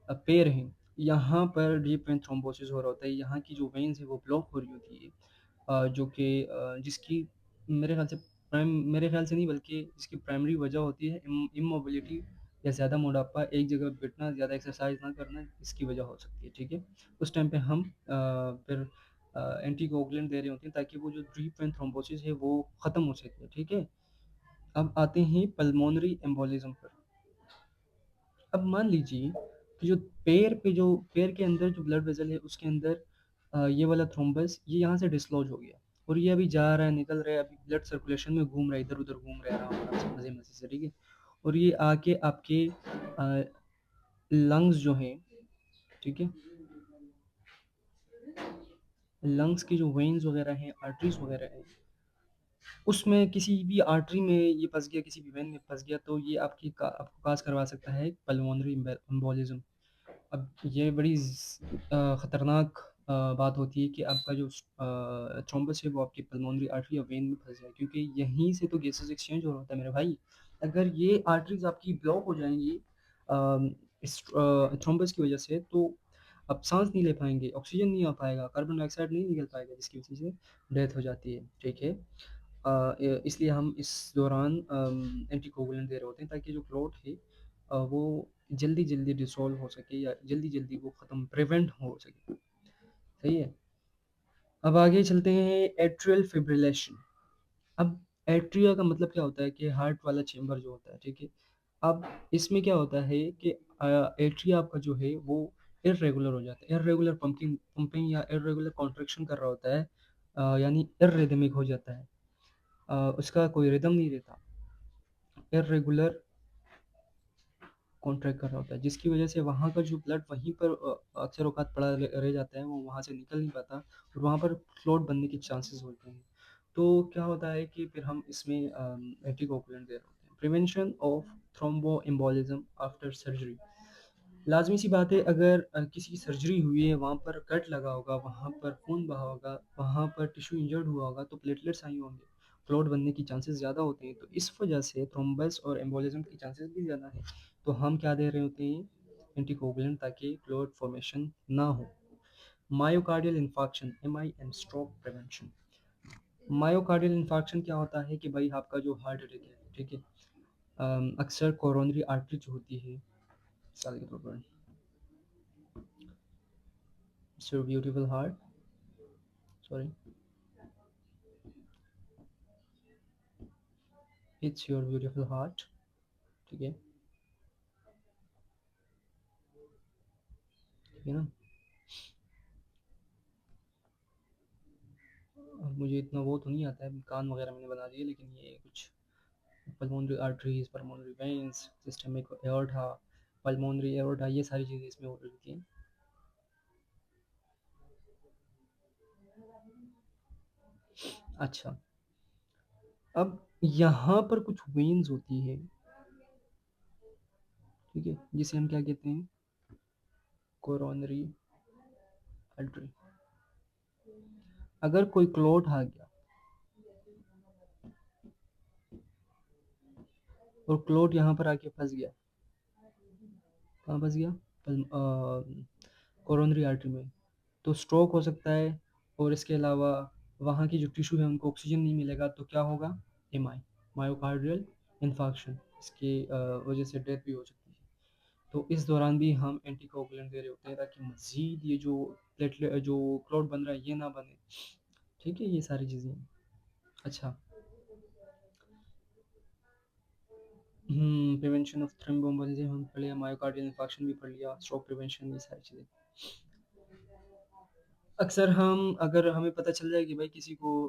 पैर हैं, यहाँ पर डीप वेन थ्रोम्बोसिस हो रहा होता है, यहाँ की जो वेन्स है वो ब्लॉक हो रही होती है, जो कि जिसकी मेरे ख्याल से मेरे ख्याल से नहीं बल्कि इसकी प्राइमरी वजह होती है इमोबिलिटी, या ज़्यादा मोटापा, एक जगह बैठना, ज़्यादा एक्सरसाइज ना करना, इसकी वजह हो सकती है, ठीक है। उस टाइम पे हम फिर एंटी कोगुलेंट दे रहे होते हैं ताकि वो जो डीप वेन थ्रोम्बोसिस है वो ख़त्म हो सके, ठीक है। अब आते हैं पल्मोनरी एम्बोलिज्म पर। अब मान लीजिए कि जो पैर के अंदर जो ब्लड वेसल है उसके अंदर ये वाला थ्रोम्बस ये यहाँ से डिसलॉज हो गया और ये अभी जा रहा है, निकल रहा है, अभी ब्लड सर्कुलेशन में घूम रहा है, इधर उधर घूम रहा है आराम आराम से, मजे मजे से, ठीक है। और ये आके आपके लंग्स जो हैं, ठीक है, लंग्स की जो वेन्स वगैरह हैं, आर्टरीज वगैरह हैं, उसमें किसी भी आर्टरी में ये फंस गया, किसी भी वेन में फंस गया, तो ये आपको काज करवा सकता है पल्मोनरी एम्बोलिज्म। अब ये बड़ी ख़तरनाक बात होती है कि आपका जो थ्रोम्बस है वो आपकी पल्मोनरी आर्टरी या वेन में फंस जाए, क्योंकि यहीं से तो गैसेस एक्सचेंज हो रहा होता है मेरे भाई। अगर ये आर्टरीज आपकी ब्लॉक हो जाएंगी इस थ्रोम्बस की वजह से, तो आप सांस नहीं ले पाएंगे, ऑक्सीजन नहीं आ पाएगा, कार्बन डाइऑक्साइड नहीं निकल पाएगा, जिसकी वजह से डेथ हो जाती है, ठीक है। इसलिए हम इस दौरान एंटीकोगुलेंट दे रहे होते हैं ताकि जो क्लॉट है वो जल्दी जल्दी डिसॉल्व हो सके या जल्दी जल्दी वो ख़त्म प्रिवेंट हो सके, सही है। अब आगे चलते हैं एट्रियल फिब्रिलेशन। अब एट्रिया का मतलब क्या होता है कि हार्ट वाला चेम्बर जो होता है, ठीक है। अब इसमें क्या होता है कि एट्रिया आपका जो है वो इरेगुलर हो जाता है, इरेगुलर पंपिंग पंपिंग या इरेगुलर कॉन्ट्रैक्शन कर रहा होता है, यानी इर्रिदमिक हो जाता है, उसका कोई रिदम नहीं रहता, इरेगुलर कॉन्ट्रैक्ट कर रहा होता है, जिसकी वजह से वहाँ का जो ब्लड वहीं पर अक्सर औकात पड़ा रह जाता है, वो वहाँ से निकल नहीं पाता और वहाँ पर क्लॉट बनने के चांसेस होते हैं। तो क्या होता है कि फिर हम इसमें एंटीकोगुलेंट दे रहे होते हैं। Prevention of thrombo embolism after surgery. लाजमी सी बात है, अगर किसी की सर्जरी हुई है, वहाँ पर कट लगा होगा, वहाँ पर खून बहा होगा, वहाँ पर टिश्यू इंजर्ड हुआ होगा, तो प्लेटलेट्स आई होंगे, क्लॉट बनने की चांसेस ज़्यादा होते हैं, तो इस वजह से थ्रोम्बस और एम्बोलिज्म की चांसेस भी ज़्यादा है। तो हम क्या दे रहे होते हैं, एंटीकोगुलेंट, ताकि क्लॉट फॉर्मेशन ना हो। Myocardial infarction MI and stroke prevention. Myocardial infarction क्या होता है कि भाई आपका जो हार्ट अटैक है, ठीक है, अक्सर कोरोनरी आर्टरी जो होती है, साल के तौर पर, it's your beautiful heart, sorry, it's your beautiful heart, ठीक है, ठीक है ना। अब मुझे इतना वो तो नहीं आता है, कान वगैरह मैंने बना दिए, लेकिन ये कुछ pulmonary arteries, pulmonary veins, systemic aorta, pulmonary aorta, ये सारी चीज़ें इसमें हो रही थी। अच्छा, अब यहाँ पर कुछ वेन्स होती है, ठीक है, जिसे हम क्या कहते हैं, कोरोनरी आर्टरी। अगर कोई क्लॉट आ गया और क्लॉट यहाँ पर आके फंस गया, कहाँ फंस गया, कोरोनरी आर्टरी में, तो स्ट्रोक हो सकता है। और इसके अलावा वहाँ की जो टिश्यू है उनको ऑक्सीजन नहीं मिलेगा, तो क्या होगा, एमआई, मायोकार्डियल इन्फार्क्शन, इसके वजह से डेथ भी हो सकती है। तो इस दौरान भी हम एंटीकोगुलेंट दे रहे होते हैं ताकि मज़ीद ये जो प्लेटलेट जो क्लॉट बन रहा है ये ना बने, ठीक है, ये सारी चीज़ें। अच्छा, प्रिवेंशन ऑफ थ्रोम्बोएम्बोलिज्म हम पढ़ लिया, मायोकार्डियल इन्फार्क्शन भी पढ़ लिया, स्ट्रोक प्रिवेंशन, ये सारी चीज़ें। अक्सर हम अगर हमें पता चल जाए कि भाई किसी को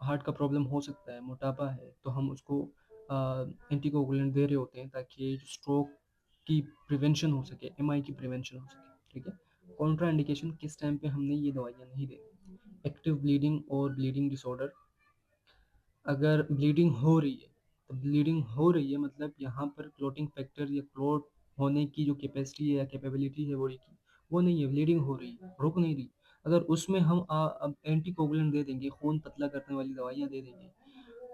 हार्ट का प्रॉब्लम हो सकता है, मोटापा है, तो हम उसको एंटीकोगुलेंट दे रहे होते हैं ताकि स्ट्रोक की प्रिवेंशन हो सके, एमआई की प्रिवेंशन हो सके, ठीक है। कॉन्ट्रा इंडिकेशन, किस टाइम पे हमने ये दवाइयाँ नहीं देनी। एक्टिव ब्लीडिंग और ब्लीडिंग डिसऑर्डर। अगर ब्लीडिंग हो रही है, तो ब्लीडिंग हो रही है मतलब यहाँ पर क्लोटिंग फैक्टर या क्लोट होने की जो कैपेसिटी है या कैपेबिलिटी है बॉडी की, वो नहीं है, ब्लीडिंग हो रही है, रुक नहीं रही। अगर उसमें हम अब एंटीकोगुलेंट दे देंगे, खून पतला करने वाली दवाइयाँ दे देंगे,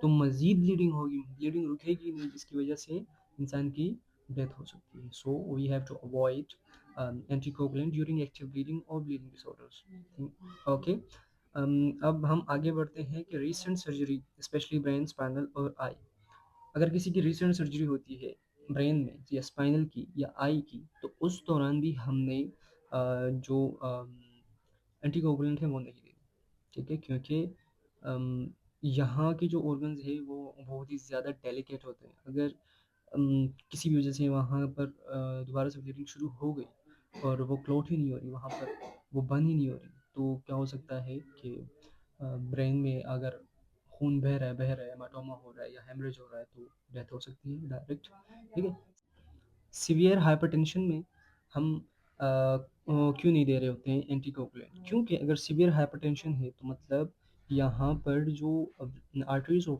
तो मज़ीद ब्लीडिंग होगी, ब्लीडिंग रुकेगी नहीं, जिसकी वजह से इंसान की डेथ हो सकती है। So we have to avoid anticoagulant during active bleeding और ब्लीडिंग डिसऑर्डर्स, ओके। अब हम आगे बढ़ते हैं कि recent surgery, specially brain, spinal और आई। अगर किसी की रीसेंट सर्जरी होती है ब्रेन में या स्पाइनल की या आई की, तो उस दौरान भी हमने जो एंटीकोगुलेंट है वो नहीं देनी, ठीक है, क्योंकि यहाँ के जो ऑर्गन्स है वो बहुत ही ज़्यादा डेलिकेट होते हैं। अगर किसी भी वजह से वहाँ पर दोबारा से ब्लीडिंग शुरू हो गई और वो क्लॉट ही नहीं हो रही वहाँ पर, वो बंद ही नहीं हो रही, तो क्या हो सकता है कि ब्रेन में अगर खून बह रहा है, हेमाटोमा हो रहा है या हेमरेज हो रहा है, तो डेथ हो सकती है डायरेक्ट। ठीक है। सीवियर हाइपरटेंशन में हम क्यों नहीं दे रहे होते हैं एंटीकोगुलेंट? क्योंकि अगर सीवियर हाइपरटेंशन है तो मतलब यहाँ पर जो आर्टरीज और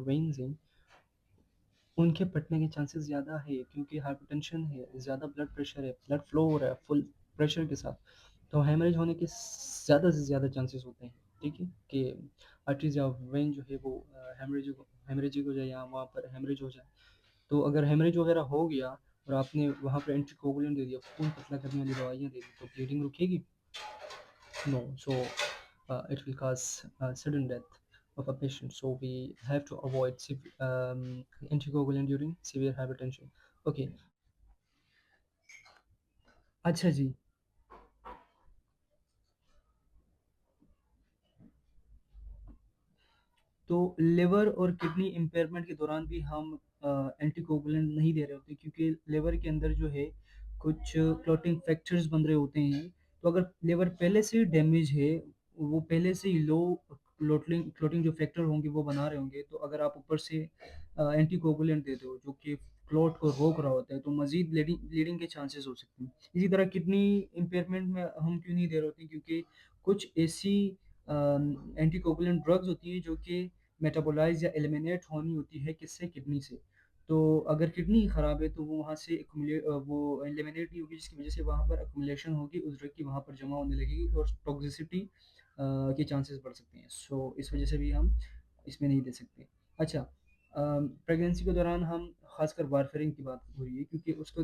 वेन्स हैं, उनके फटने के चांसेस ज़्यादा है, क्योंकि हाइपरटेंशन है, ज़्यादा ब्लड प्रेशर है, ब्लड फ्लो हो रहा है फुल प्रेशर के साथ, तो हेमरेज होने के ज़्यादा से ज़्यादा चांसेस होते हैं। ठीक है, कि आर्टरीज या वेन जो है वो हेमरेजिक हो जाए या वहाँ पर हेमरेज हो जाए। तो अगर हेमरेज वगैरह हो गया और आपने वहाँ पर एंटीकोगुलेंट दे दिया, खून पतला करने वाली दवाइयाँ दे दी, तो ब्लीडिंग रुकेगी? No. So it will cause sudden death of a patient. So we have to avoid anticoagulant during severe hypertension. Okay. अच्छा जी। तो लिवर और किडनी इम्पेयरमेंट के दौरान भी हम एंटीकोगुलेंट नहीं दे रहे होते, क्योंकि लिवर के अंदर जो है कुछ क्लॉटिंग फैक्टर्स बन रहे होते हैं। तो अगर लिवर पहले से डैमेज है, वो पहले से ही लो क्लॉटिंग क्लॉटिंग जो फैक्टर होंगे वो बना रहे होंगे, तो अगर आप ऊपर से एंटीकोगुलेंट दे दो जो कि क्लॉट को रोक रहा होता है, तो मजीद ब्लीडिंग ब्लीडिंग के चांसेस हो सकते हैं। इसी तरह किडनी इम्पेयरमेंट में हम क्यों नहीं दे रहे होते, क्योंकि कुछ ऐसी एंटीकोगुलेंट ड्रग्स होती हैं जो कि मेटाबोलाइज या एलिमिनेट होनी होती है किससे, किडनी से। तो अगर किडनी ख़राब है तो वो वहाँ से वो एलिमिनेट नहीं होगी, जिसकी वजह से वहाँ पर अक्यूमुलेशन होगी उस ड्रग की, वहाँ पर जमा होने लगेगी और टॉक्सिसिटी के चांसेस बढ़ सकते हैं। सो इस वजह से भी हम इसमें नहीं दे सकते। अच्छा, प्रेगनेंसी के दौरान हम खासकर वारफेरिन की बात हो रही है, क्योंकि उसको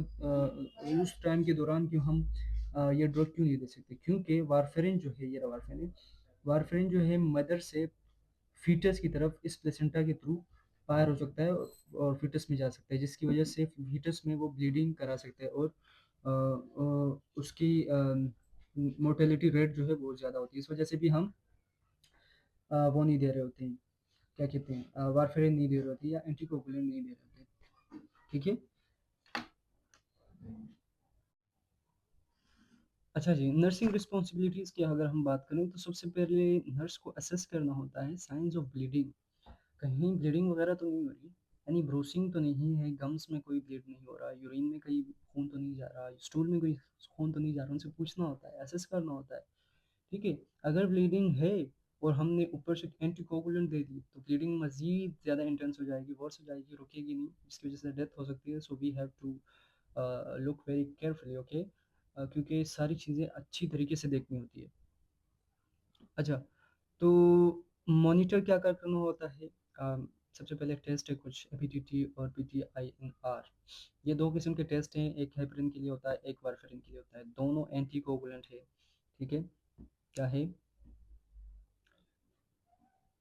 उस टाइम के दौरान क्यों हम ये ड्रग क्यों नहीं दे सकते, क्योंकि वारफेरिन जो है, ये वारफेरिन वारफेरिन जो है मदर से फीटस की तरफ इस प्लेसेंटा के थ्रू पार हो सकता है और फीटस में जा सकता है, जिसकी वजह से फीटस में वो ब्लीडिंग करा सकता है और उसकी मोर्टेलिटी रेट जो है बहुत ज़्यादा होती है। इस वजह से भी हम वो नहीं दे रहे होते हैं, क्या कहते हैं, वारफेरिन नहीं दे रहे होते या एंटीकोगुलेंट नहीं दे रहे होते। ठीक है। अच्छा जी, नर्सिंग रिस्पॉन्सिबिलिटीज़ की अगर हम बात करें तो सबसे पहले नर्स को असेस करना होता है साइंस ऑफ ब्लीडिंग। कहीं ब्लीडिंग वगैरह तो नहीं हो रही, यानी ब्रूसिंग तो नहीं है, गम्स में कोई ब्लीड नहीं हो रहा, यूरिन में कहीं खून तो नहीं जा रहा, स्टूल में कोई खून तो नहीं जा रहा, उनसे पूछना होता है, असेस करना होता है। ठीक है। अगर ब्लीडिंग है और हमने ऊपर से एंटीकोगुलेंट दे दी, तो ब्लीडिंग मजीद ज़्यादा इंटेंस हो जाएगी, वर्स हो जाएगी, रुकेगी नहीं, जिसकी वजह से डेथ हो सकती है। So we have to look very carefully. Okay. क्योंकि सारी चीज़ें अच्छी तरीके से देखनी होती है। अच्छा, तो मॉनिटर क्या क्या करना होता है? सबसे पहले टेस्ट है कुछ एपीटीटी और पीटीआईएनआर। ये दो किस्म के टेस्ट हैं, एक हेपरिन के लिए होता है, एक वारफेरिन के लिए होता है, दोनों एंटीकोगुलेंट है। ठीक है। क्या है?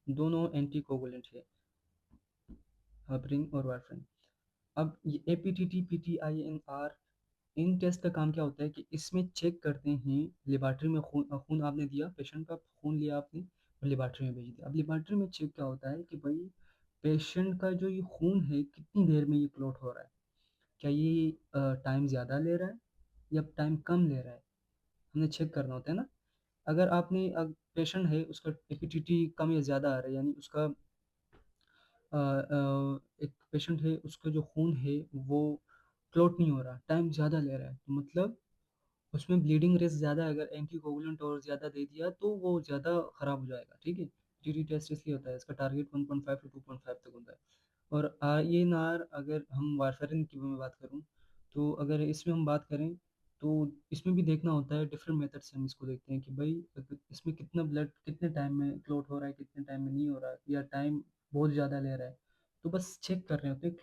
दोनों एंटीकोगुलेंट है, हेपरिन और वारफेरिन। अब ये एपीटीटी पीटीआईएनआर, इन टेस्ट का काम क्या होता है कि इसमें चेक करते हैं, लेबॉर्ट्री में खून खून आपने दिया, पेशेंट का खून लिया आपने और लेबॉर्ट्री में भेज दिया। अब लेबॉर्ट्री में चेक क्या होता है कि भाई पेशेंट का जो ये खून है कितनी देर में ये क्लॉट हो रहा है, क्या ये टाइम ज़्यादा ले रहा है या टाइम कम ले रहा है, हमें चेक करना होता है ना। अगर आपने पेशेंट है उसका एपीटीटी कम या ज़्यादा आ रहा है, यानी उसका एक पेशेंट है उसका जो खून है वो क्लॉट नहीं हो रहा, टाइम ज़्यादा ले रहा है, तो मतलब उसमें ब्लीडिंग रिस्क ज़्यादा है। अगर एंटीकोगुलेंट और ज़्यादा दे दिया तो वो ज़्यादा ख़राब हो जाएगा। ठीक है। जीटी टेस्ट इसलिए होता है, इसका टारगेट 1.5 टू 2.5 तक होता है। और आईएनआर, अगर हम वारफेरिन की मैं बात करूँ, तो अगर इसमें हम बात करें तो इसमें भी देखना होता है, डिफरेंट मेथड से हम इसको देखते हैं कि भाई इसमें कितना ब्लड कितने टाइम में क्लॉट हो रहा है, कितने टाइम में नहीं हो रहा है, या टाइम बहुत ज़्यादा ले रहा है। तो बस चेक कर रहे होते हैं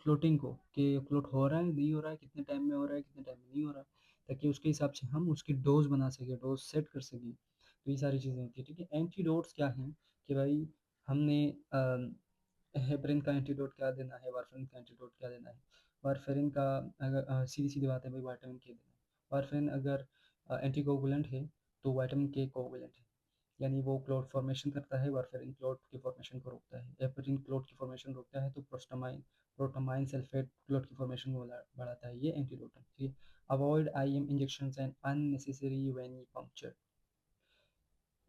क्लोटिंग को, कि क्लोट हो रहा है नहीं हो रहा है, कितने टाइम में हो रहा है, कितने टाइम में नहीं हो रहा है, ताकि उसके हिसाब से हम उसकी डोज बना सकें, डोज सेट कर सकें। तो ये सारी चीज़ें होती है। ठीक है। एंटीडोट्स क्या हैं कि भाई हमने हेपरिन का एंटीडोट क्या देना है, वारफेरिन का एंटीडोट क्या देना है। वारफेरिन का अगर सीधी सीधी बात है भाई, वाइटामिन के देना है। वारफेरिन अगर एंटीकोगुलेंट है तो वाइटामिन के कोगुलेंट है, यानी वो क्लोट फॉर्मेशन करता है, वारफेरिन क्लोट की फॉर्मेशन को रोकता है। हेपरिन क्लोट की फॉर्मेशन रोकता है, तो प्रोस्टामाइन प्रोटामाइन सल्फेट क्लॉट की फॉर्मेशन को बढ़ाता है, ये एंटीडोटम। ठीक है। Avoid IM injections and unnecessary venipuncture.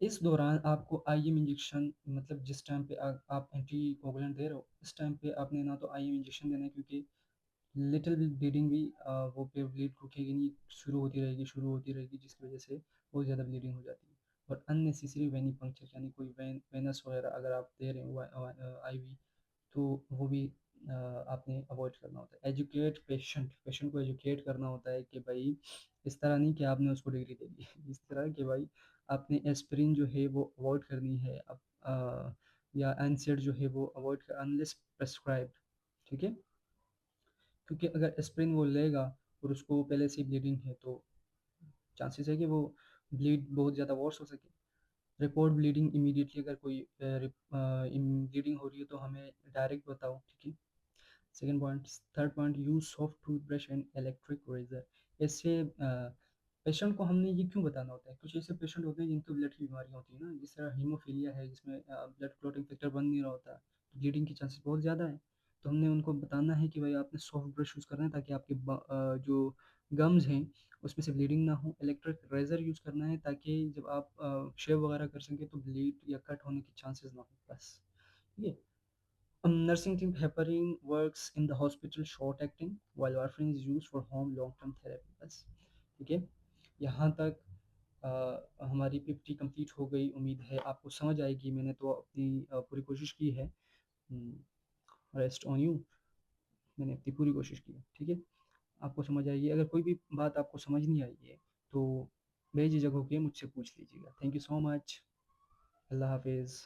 इस दौरान आपको आईएम इंजेक्शन, मतलब जिस टाइम पे आप एंटी कोगुलेंट दे रहे हो, इस टाइम पे आपने ना तो आईएम इंजेक्शन देना है, क्योंकि लिटिल ब्लीडिंग भी वो पे ब्लीड रुकेगी नहीं, शुरू होती रहेगी, जिसकी वजह से बहुत ज़्यादा ब्लीडिंग हो जाती है। और अननेसेसरी वेनी पंक्चर, यानी कोई वेनस वगैरह अगर आप दे रहे हो आईवी, तो वो भी आपने अवॉइड करना होता है। एजुकेट पेशेंट को एजुकेट करना होता है कि भाई इस तरह नहीं कि आपने उसको डिग्री दे दी इस तरह कि भाई आपने एस्पिरिन जो है वो अवॉइड करनी है अब, या एनसेड जो है वो अवॉइड कर अनलेस प्रेस्क्राइब्ड। ठीक है। क्योंकि अगर एस्पिरिन वो लेगा और उसको पहले से ब्लीडिंग है, तो चांसेस है कि वो ब्लीड बहुत ज़्यादा वर्स हो सके। रिपोर्ट ब्लीडिंग इमीडिएटली, अगर कोई ब्लीडिंग हो रही है तो हमें डायरेक्ट बताओ। ठीक है। Second point. Third point, use soft toothbrush and electric razor. इससे पेशेंट को हमने ये क्यों बताना होता है, कुछ ऐसे पेशेंट होते हैं जिनको ब्लड की बीमारियाँ होती है ना, जिस तरह हीमोफीलिया है, जिसमें ब्लड क्लॉटिंग फैक्टर बन नहीं रहा होता, ब्लीडिंग की चांसेस बहुत ज़्यादा है। तो हमने उनको बताना है कि भाई आपने सॉफ्ट ब्रश यूज़ करना है, ताकि आपके जो गम्स हैं उसमें से ब्लीडिंग ना हो। इलेक्ट्रिक रेजर यूज़ करना है, ताकि जब आप शेव वगैरह कर सकें तो ब्लीड या कट होने की चांसेस ना हो, बस। ठीक है। Nursing team heparin works in the hospital short acting while warfarin is used for home long term therapy, बस। ठीक है। यहाँ तक हमारी पीपीटी कंप्लीट हो गई। उम्मीद है आपको समझ आएगी। मैंने तो अपनी पूरी कोशिश की है। Rest on you. मैंने अपनी पूरी कोशिश की है। ठीक है। आपको समझ आएगी। अगर कोई भी बात आपको समझ नहीं आई है तो बेझिझक होकर मुझसे पूछ लीजिएगा। Thank you so much. अल्लाह हाफिज़।